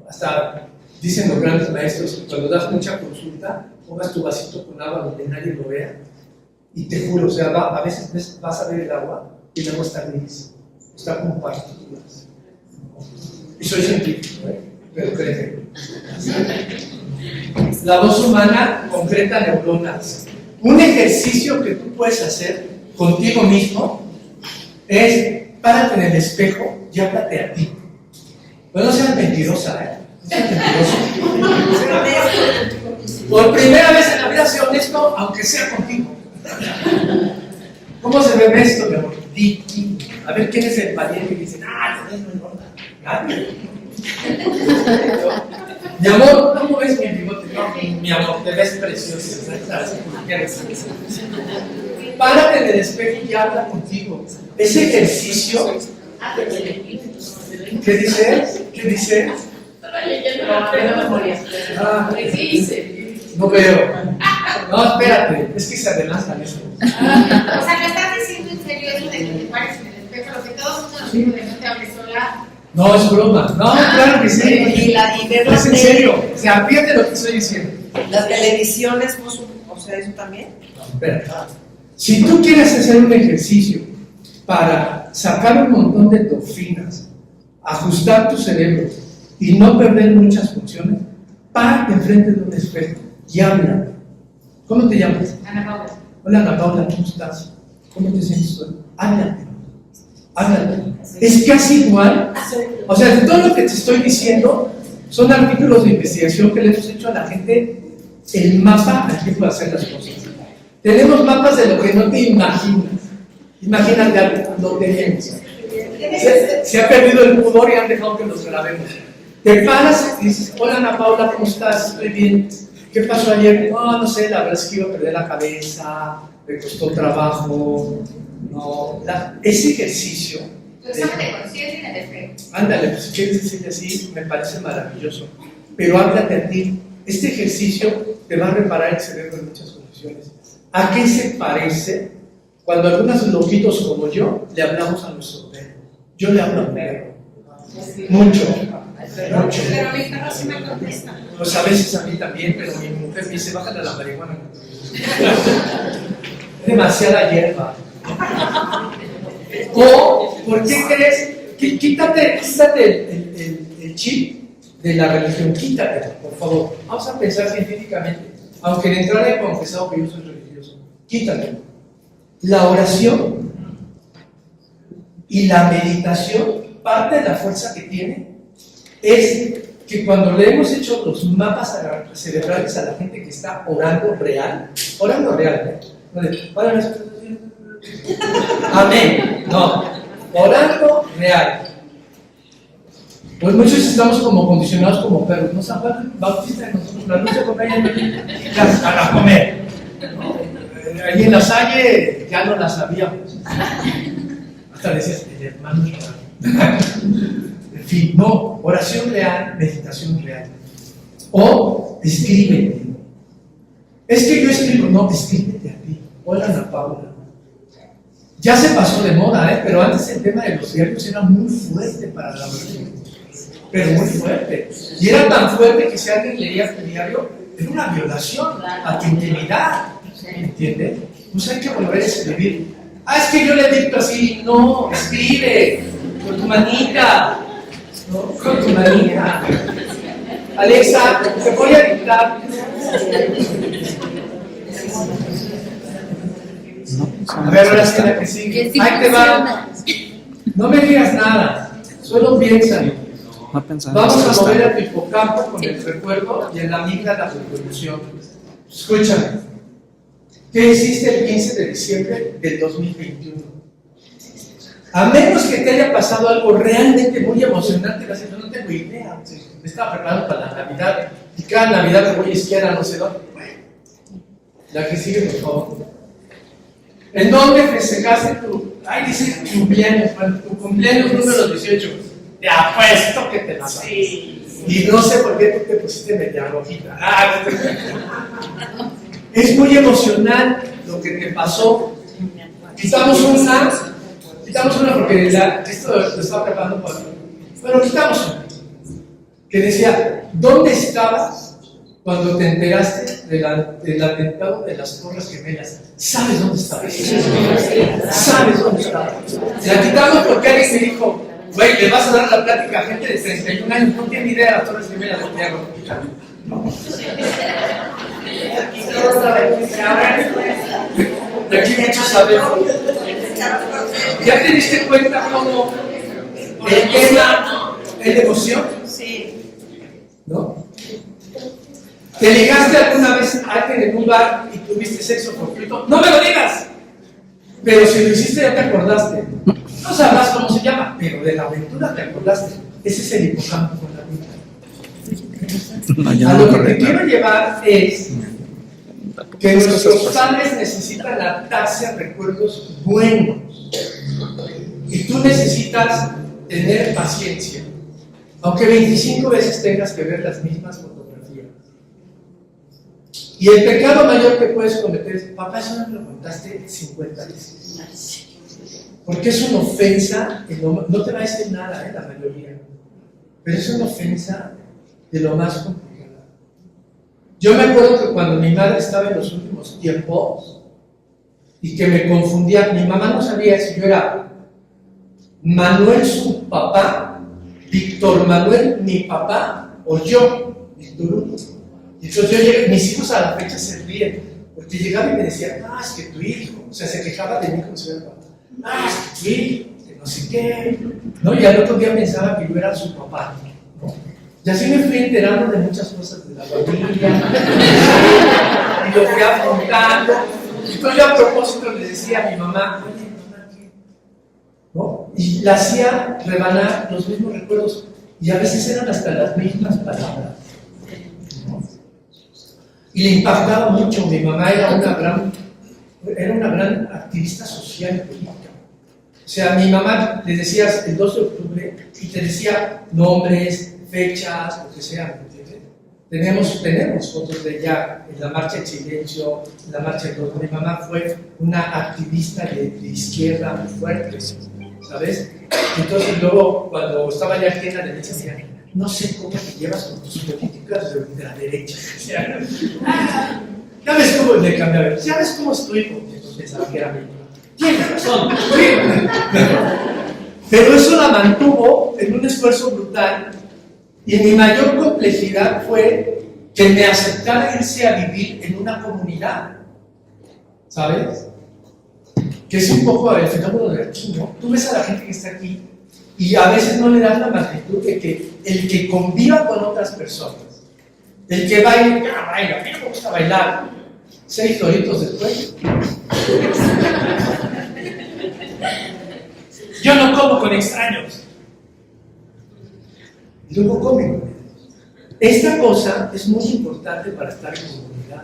Hasta dicen los grandes maestros que cuando das mucha consulta, pongas tu vasito con agua donde nadie lo vea. Y te juro, o sea, a veces vas a ver el agua y el agua está gris, está con partículas. Y soy científico, pero créeme. La voz humana concreta neuronas. Un ejercicio que tú puedes hacer contigo mismo es párate en el espejo y háblate a ti. Pues no seas mentirosa, No seas mentiroso. Por primera vez en la vida, sé honesto, aunque sea contigo. ¿Cómo se ve esto, mi amor? A ver quién es el pariente que dice, no ves, no importa. Nadie. Mi amor, ¿cómo ves mi bigote? No, mi amor, te ves precioso. Párate en el espejo y habla contigo. Ese ejercicio. ¿Qué dices? ¿Qué dices? No veo. No, espérate, es que se adelantan eso. O sea, ¿me estás diciendo en serio eso de que te pares en el espejo? Lo que todos nos decimos de no te hables sola. No, es broma. No, claro que sí. Y ver Es en serio. O sea, fíjate lo que estoy diciendo. las televisiones, o sea, eso también. No, espérate. Si tú quieres hacer un ejercicio para sacar un montón de endorfinas, ajustar tu cerebro y no perder muchas funciones, párate enfrente de un espejo y habla. ¿Cómo te llamas? Ana Paula. Hola Ana Paula, ¿cómo estás? ¿Cómo te sientes hoy? Háblate. Háblate. Es casi igual. O sea, todo lo que te estoy diciendo son artículos de investigación que le hemos hecho a la gente, el mapa al que puede hacer las cosas. Tenemos mapas de lo que no te imaginas. Imagínate algo, lo tenemos. Se ha perdido el pudor y han dejado que los grabemos. Te paras y dices, hola Ana Paula, ¿cómo estás? Estoy bien. ¿Qué pasó ayer? No sé, la verdad es que iba a perder la cabeza, me costó trabajo. No, ese ejercicio. Tu examen de conciencia en el espejo. Ándale, pues si quieres decirle así, me parece maravilloso. Pero háblate a ti. Este ejercicio te va a reparar el cerebro en muchas condiciones. ¿A qué se parece cuando algunos loquitos como yo le hablamos a nuestro perro? Yo le hablo a un perro. Mucho. Mucho. Pero mi perro sí me contesta. Pues a veces a mí también, pero mi mujer me dice, bájale a la marihuana. Demasiada hierba. O, ¿por qué crees? Quítate el chip de la religión, quítatelo, por favor. Vamos a pensar científicamente. Aunque en entrada he confesado que yo soy religioso, quítatelo. La oración y la meditación, parte de la fuerza que tiene es que cuando le hemos hecho los mapas cerebrales a la gente que está orando real, amén, no, orando real. Pues muchos estamos como condicionados como perros, no San Juan Bautista de nosotros, la luz se acompaña a comer. Allí en la Salle ya no la sabíamos. Hasta decías, el hermano es raro. En fin, no, oración real, meditación real. O escríbete. Es que yo escribo, no, escríbete a ti. Hola Ana Paula. Ya se pasó de moda, pero antes el tema de los diarios era muy fuerte para la religión. Pero muy fuerte. Y era tan fuerte que si alguien leía tu diario, era una violación a tu intimidad. ¿Entiendes? Pues hay que volver a escribir. Es que yo le dicto así. No, escribe con tu manita. ¿No? Con tu manita. Alexa, te voy a dictar. A ver, ahora sí la que sigue. Ahí te va. No me digas nada, solo piénsalo. Vamos a mover a tu hipocampo con el recuerdo y en la amígdala la reproducción. Escúchame. ¿Qué hiciste el 15 de diciembre del 2021? A menos que te haya pasado algo realmente muy emocionante, no tengo idea. me estaba preparando para la Navidad, y cada Navidad me voy a esquiar a no sé dónde. La que sigue, por favor. ¿En dónde festejaste tu? Ay, dice cumpleaños, bueno, tu cumpleaños número 18. Te apuesto que te la sabes. Y no sé por qué tú te pusiste media rojita. Es muy emocional lo que te pasó. Quitamos una porque esto lo estaba preparando para mí. Bueno, quitamos una. Que decía, ¿dónde estabas cuando te enteraste del atentado de las Torres Gemelas? ¿Sabes dónde estabas? ¿Sabes dónde estabas? La quitamos porque alguien me dijo, güey, le vas a dar la plática a gente de 31 años, no tiene idea de las Torres Gemelas de Santiago. De aquí muchos sabemos. ¿Ya te diste cuenta cómo el tema es de emoción? Sí. ¿No? ¿Te ligaste alguna vez a alguien en un bar y tuviste sexo fortuito? ¡No me lo digas! Pero si lo hiciste ya te acordaste. No sabrás cómo se llama, pero de la aventura te acordaste. Ese es el hipocampo con la vida. A lo que te quiero llevar es que nuestros padres necesitan adaptarse a recuerdos buenos. Y tú necesitas tener paciencia. Aunque 25 veces tengas que ver las mismas fotografías. Y el pecado mayor que puedes cometer es, papá, eso no me lo contaste 50 veces. Porque es una ofensa, no te va a decir nada, la mayoría. Pero es una ofensa de lo más complicado. Yo me acuerdo que cuando mi madre estaba en los últimos tiempos y que me confundía, mi mamá no sabía si yo era Manuel su papá, Víctor Manuel mi papá o yo, Víctor Hugo. Y entonces yo llegué, mis hijos a la fecha se ríen, porque llegaba y me decía, es que tu hijo, o sea, se quejaba de mí como si fuera papá, es que tu hijo, que no sé qué, ¿no? Y al otro día pensaba que yo era su papá, ¿no? Y así me fui enterando de muchas cosas de la familia, y lo fui apuntando. Entonces yo a propósito le decía a mi mamá, oye, mamá, ¿qué? ¿No? Y la hacía rebanar los mismos recuerdos, y a veces eran hasta las mismas palabras, ¿no? Y le impactaba mucho. Mi mamá era una gran activista social y política. O sea, a mi mamá le decías el 2 de octubre y te decía nombres, fechas, lo que sea, ¿entiendes? Tenemos fotos de ella en la marcha del silencio, en la marcha del 2. Mi mamá fue una activista de izquierda muy fuerte, ¿sabes? Entonces luego, cuando estaba ya aquí en la derecha, decía, no sé cómo te llevas con tus políticas de la derecha. Ya ves cómo le cambiaba, ya ves cómo es tu hijo. Entonces pensaba que era mi hijo. Tienes razón, pero eso la mantuvo en un esfuerzo brutal. Y mi mayor complejidad fue que me aceptara irse a vivir en una comunidad, ¿sabes? Que es un poco el fenómeno de aquí, ¿no? Tú ves a la gente que está aquí y a veces no le das la magnitud de que el que conviva con otras personas, el que baila, a mí no me gusta bailar, 6 doritos después. Yo no como con extraños. Y luego comen. Esta cosa es muy importante para estar en comunidad.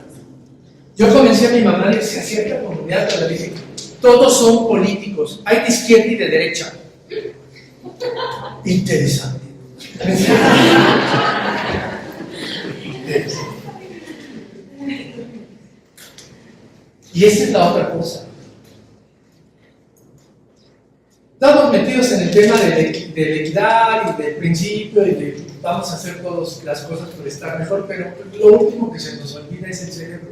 Yo convencí a mi mamá de que se hacía comunidad, pero le dije, todos son políticos, hay de izquierda y de derecha. Interesante. Y esa es la otra cosa. Estamos metidos en el tema de la equidad y del principio y de vamos a hacer todas las cosas por estar mejor, pero lo último que se nos olvida es el cerebro.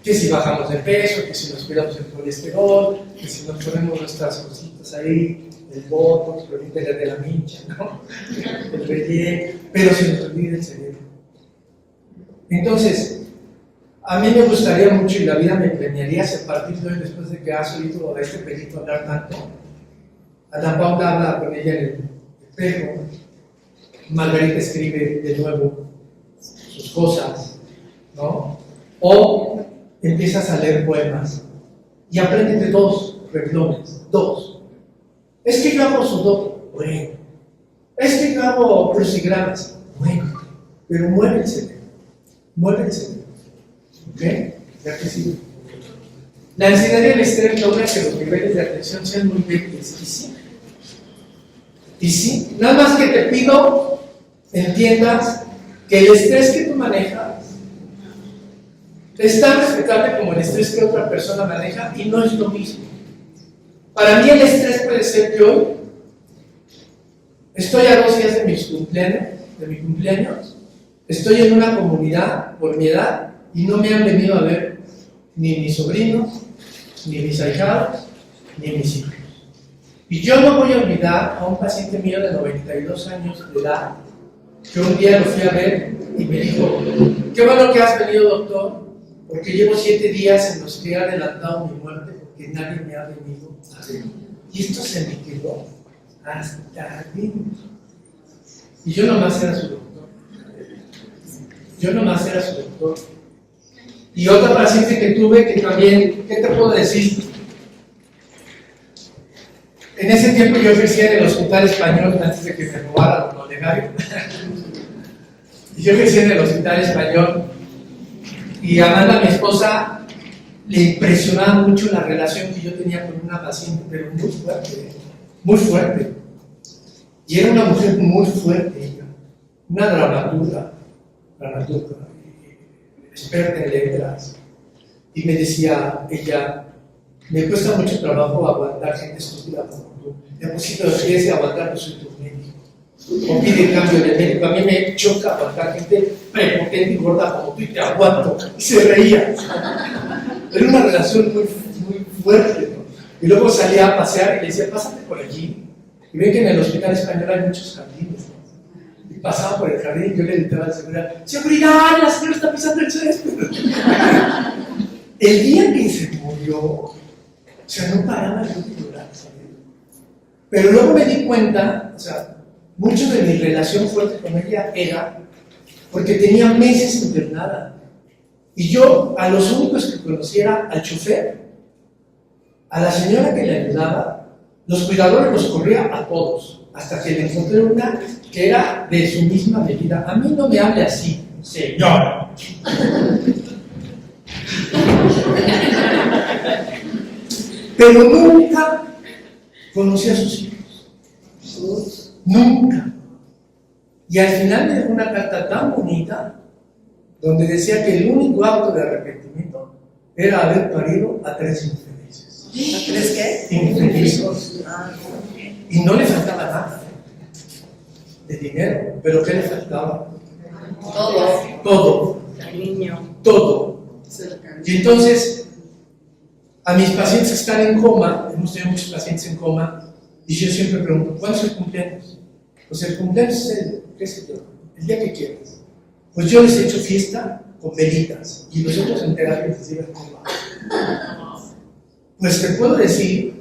Que si bajamos de peso, que si nos cuidamos el colesterol, que si nos ponemos nuestras cositas ahí, el botox, el interior de la mincha, ¿no? El relleno, pero se nos olvida el cerebro. Entonces, a mí me gustaría mucho y la vida me premiaría a partir de hoy, después de que has oído a este perito hablar tanto. Ana Paula habla con ella en el espejo, Margarita escribe de nuevo sus cosas, ¿no? O empiezas a leer poemas y aprendes de 2 renglones, 2. Es que yo hago sudoku, bueno. Es que yo hago crucigramas, Bueno, pero mueve el cerebro. Mueve el cerebro. ¿Ok? Ya que sí. La ansiedad y el estrés logra que los niveles de atención sean muy débiles. Y sí. Y sí. Nada más que te pido entiendas que el estrés que tú manejas es tan respetable como el estrés que otra persona maneja y no es lo mismo. Para mí el estrés puede ser que hoy estoy a 2 días de mi cumpleaños, estoy en una comunidad por mi edad y no me han venido a ver ni mis sobrinos, ni mis ahijados, ni mis hijos. Y yo no voy a olvidar a un paciente mío de 92 años de edad que un día lo fui a ver y me dijo: qué bueno que has venido, doctor, porque llevo 7 días en los que he adelantado mi muerte porque nadie me ha venido a ver. Y esto se me quedó hasta adentro. Y yo nomás era su doctor. Y otra paciente que tuve que también, ¿qué te puedo decir? En ese tiempo yo ejercía en el Hospital Español antes de que me robaran los legarios. Y yo ejercía en el Hospital Español. Y a Amanda, mi esposa, le impresionaba mucho la relación que yo tenía con una paciente, pero muy fuerte, muy fuerte. Y era una mujer muy fuerte, ella, una dramaturga, experta en letras. Y me decía ella: me cuesta mucho trabajo aguantar gente estúpida como tú. Pues si te lo quieres aguantar, no soy tu médico. O pide cambio de médico. A mí me choca aguantar gente prepotente y gorda como tú y te aguanto. Y se reía. Era una relación muy, muy fuerte, ¿no? Y luego salía a pasear y le decía: pásate por allí. Y ven que en el Hospital Español hay muchos jardines, ¿no? Y pasaba por el jardín y yo le gritaba a la seguridad: ¡seguridad! ¡La señora está pisando el césped! El día que se murió, o sea, no paraba yo de llorar, ¿sabes? Pero luego me di cuenta, o sea, mucho de mi relación fuerte con ella era porque tenía meses internada. Y yo a los únicos que conociera, al chofer, a la señora que le ayudaba, los cuidadores los corría a todos, hasta que le encontré una que era de su misma medida. A mí no me hable así, señor. Pero nunca conocí a sus hijos. Nunca. Y al final me dejó una carta tan bonita donde decía que el único acto de arrepentimiento era haber parido a 3 infelices. ¿A 3 qué? Infelices. Y no le faltaba nada de dinero, pero ¿qué le faltaba? Todo. Cariño. Todo. Y entonces, a mis pacientes que están en coma, hemos tenido muchos pacientes en coma, y yo siempre pregunto: ¿cuándo es el cumpleaños? Pues el cumpleaños es el día que quieras. Pues yo les he hecho fiesta con velitas, y nosotros en terapia les digo: ¿cómo va? Pues te puedo decir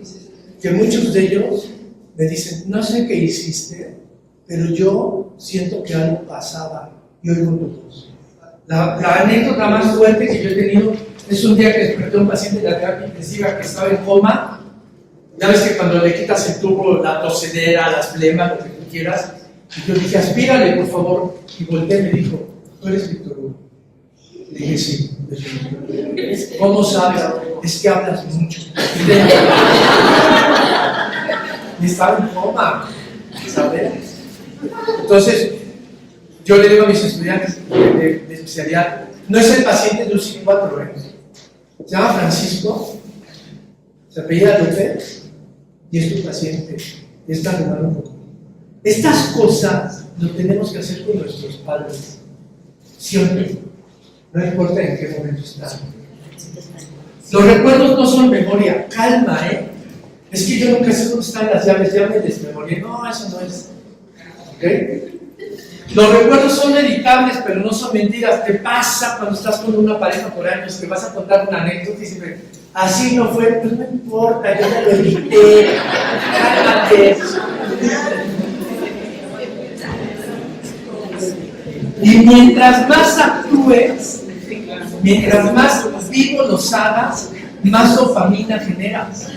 que muchos de ellos me dicen: no sé qué hiciste, pero yo siento que algo pasaba y oigo tu voz. La anécdota más fuerte que yo he tenido es un día que desperté a un paciente de la terapia intensiva que estaba en coma. Ya ves que cuando le quitas el tubo, la tosedera, las flemas, lo que tú quieras, y yo dije: aspírale, por favor. Y volteé y me dijo: ¿tú eres Víctor Hugo? Le dije: sí. ¿Cómo sabes? Es que hablas mucho. Y estaba en coma, ¿sabes? Entonces, yo le digo a mis estudiantes de especialidad: no es el paciente de un psiquiatra, se llama Francisco, se apellida López, y es tu paciente, y está hermano. Estas cosas lo tenemos que hacer con nuestros padres, siempre, no importa en qué momento están. Los recuerdos no son memoria, calma, es que yo nunca sé dónde están las llaves, ya me desmemorié. No, eso no es. ¿Ok? Los recuerdos son editables, pero no son mentiras. Te pasa cuando estás con una pareja por años que vas a contar una anécdota y dices: así no fue, pues no importa, yo ya lo edité. Cálmate. Y mientras más actúes, mientras más vivo los hagas, más dopamina generas.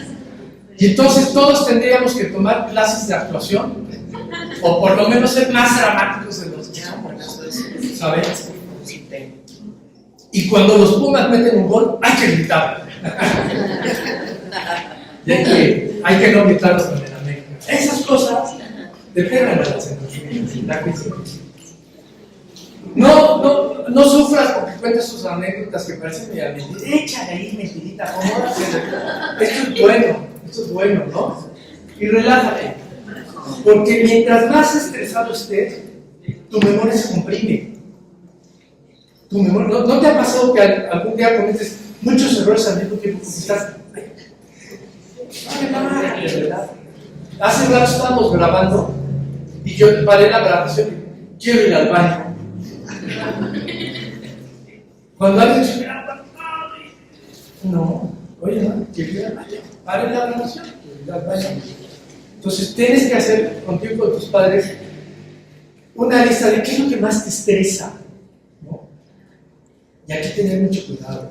Y entonces todos tendríamos que tomar clases de actuación, o por lo menos ser más dramáticos de los que somos. ¿saben? Y cuando los Pumas meten un gol, hay que gritar. Y hay que no gritarlos con el América. Esas cosas te pegan a las emociones. No sufras porque cuentas sus anécdotas que parecen medio mentira. Échale ahí mentirita, acomódate. Esto es bueno, ¿no? Y relájate. Porque mientras más estresado estés, tu memoria se comprime. Tu memoria, ¿no te ha pasado que algún día cometes muchos errores al mismo tiempo porque estás... de verdad. Hace rato estábamos grabando y yo paré la grabación y quiero ir al baño. Cuando alguien dice, no, oye, no, quiero ir al baño. Pare la grabación, quiero ir al baño. Entonces tienes que hacer contigo con tus padres una lista de qué es lo que más te estresa, ¿no? Y aquí tener mucho cuidado.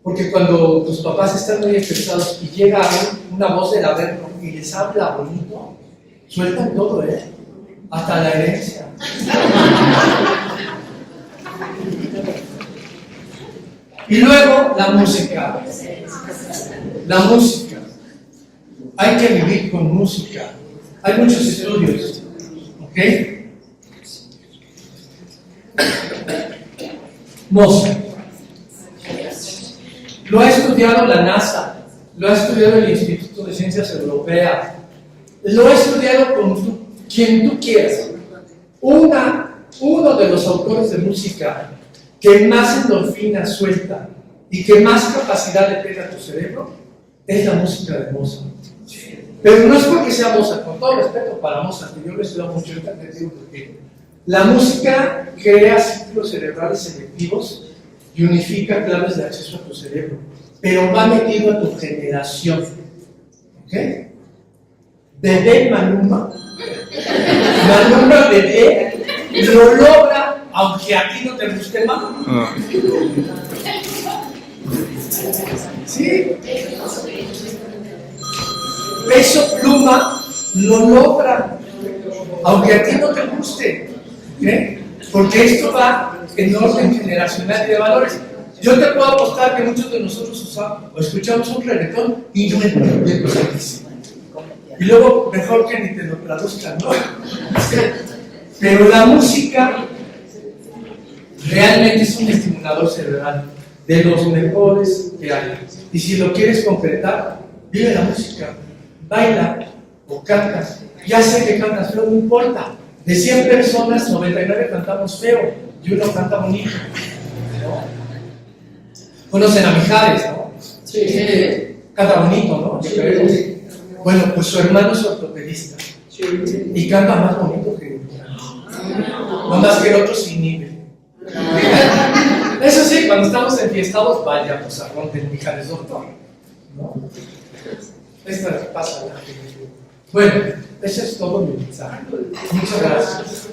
Porque cuando tus papás están muy estresados y llega una voz del averno y les habla bonito, sueltan todo, hasta la herencia. Y luego la música. La música. Hay que vivir con música. Hay muchos estudios, ¿ok? Mozart. Lo ha estudiado la NASA, lo ha estudiado el Instituto de Ciencias Europea, lo ha estudiado con quien tú quieras. Uno de los autores de música que más endorfinas suelta y que más capacidad le pega a tu cerebro es la música de Mozart. Pero no es porque sea Mozart, con todo respeto para Mozart, que yo lo estudio mucho, ahorita te digo porque la música crea ciclos cerebrales selectivos y unifica claves de acceso a tu cerebro, pero va metido a tu generación. ¿Ok? Bebé Maluma bebé lo logra, aunque a ti no te guste más. ¿Sí? Peso Pluma lo logra, aunque a ti no te guste. ¿Ok? Porque esto va en orden generacional y de valores. Yo te puedo apostar que muchos de nosotros usamos o escuchamos un reggaetón y no entendemos lo que dice. Y luego, mejor que ni te lo traduzcan, ¿no? Pero la música realmente es un estimulador cerebral de los mejores que hay. Y si lo quieres concretar, vive la música, baila o canta. Ya sé que cantas feo, no importa. De 100 personas, 99 cantamos feo y uno canta bonito, ¿no? Conocen a Mijares, ¿no? Sí. Canta bonito, ¿no? Bueno, pues su hermano es ortopedista y canta más bonito que él. No más que el otro se inhibe. Eso sí, cuando estamos enfiestados, vaya, pues arronte el Mijares doctor, ¿no? Esta pasa la gente. Bueno, eso es todo mi mensaje. Muchas gracias.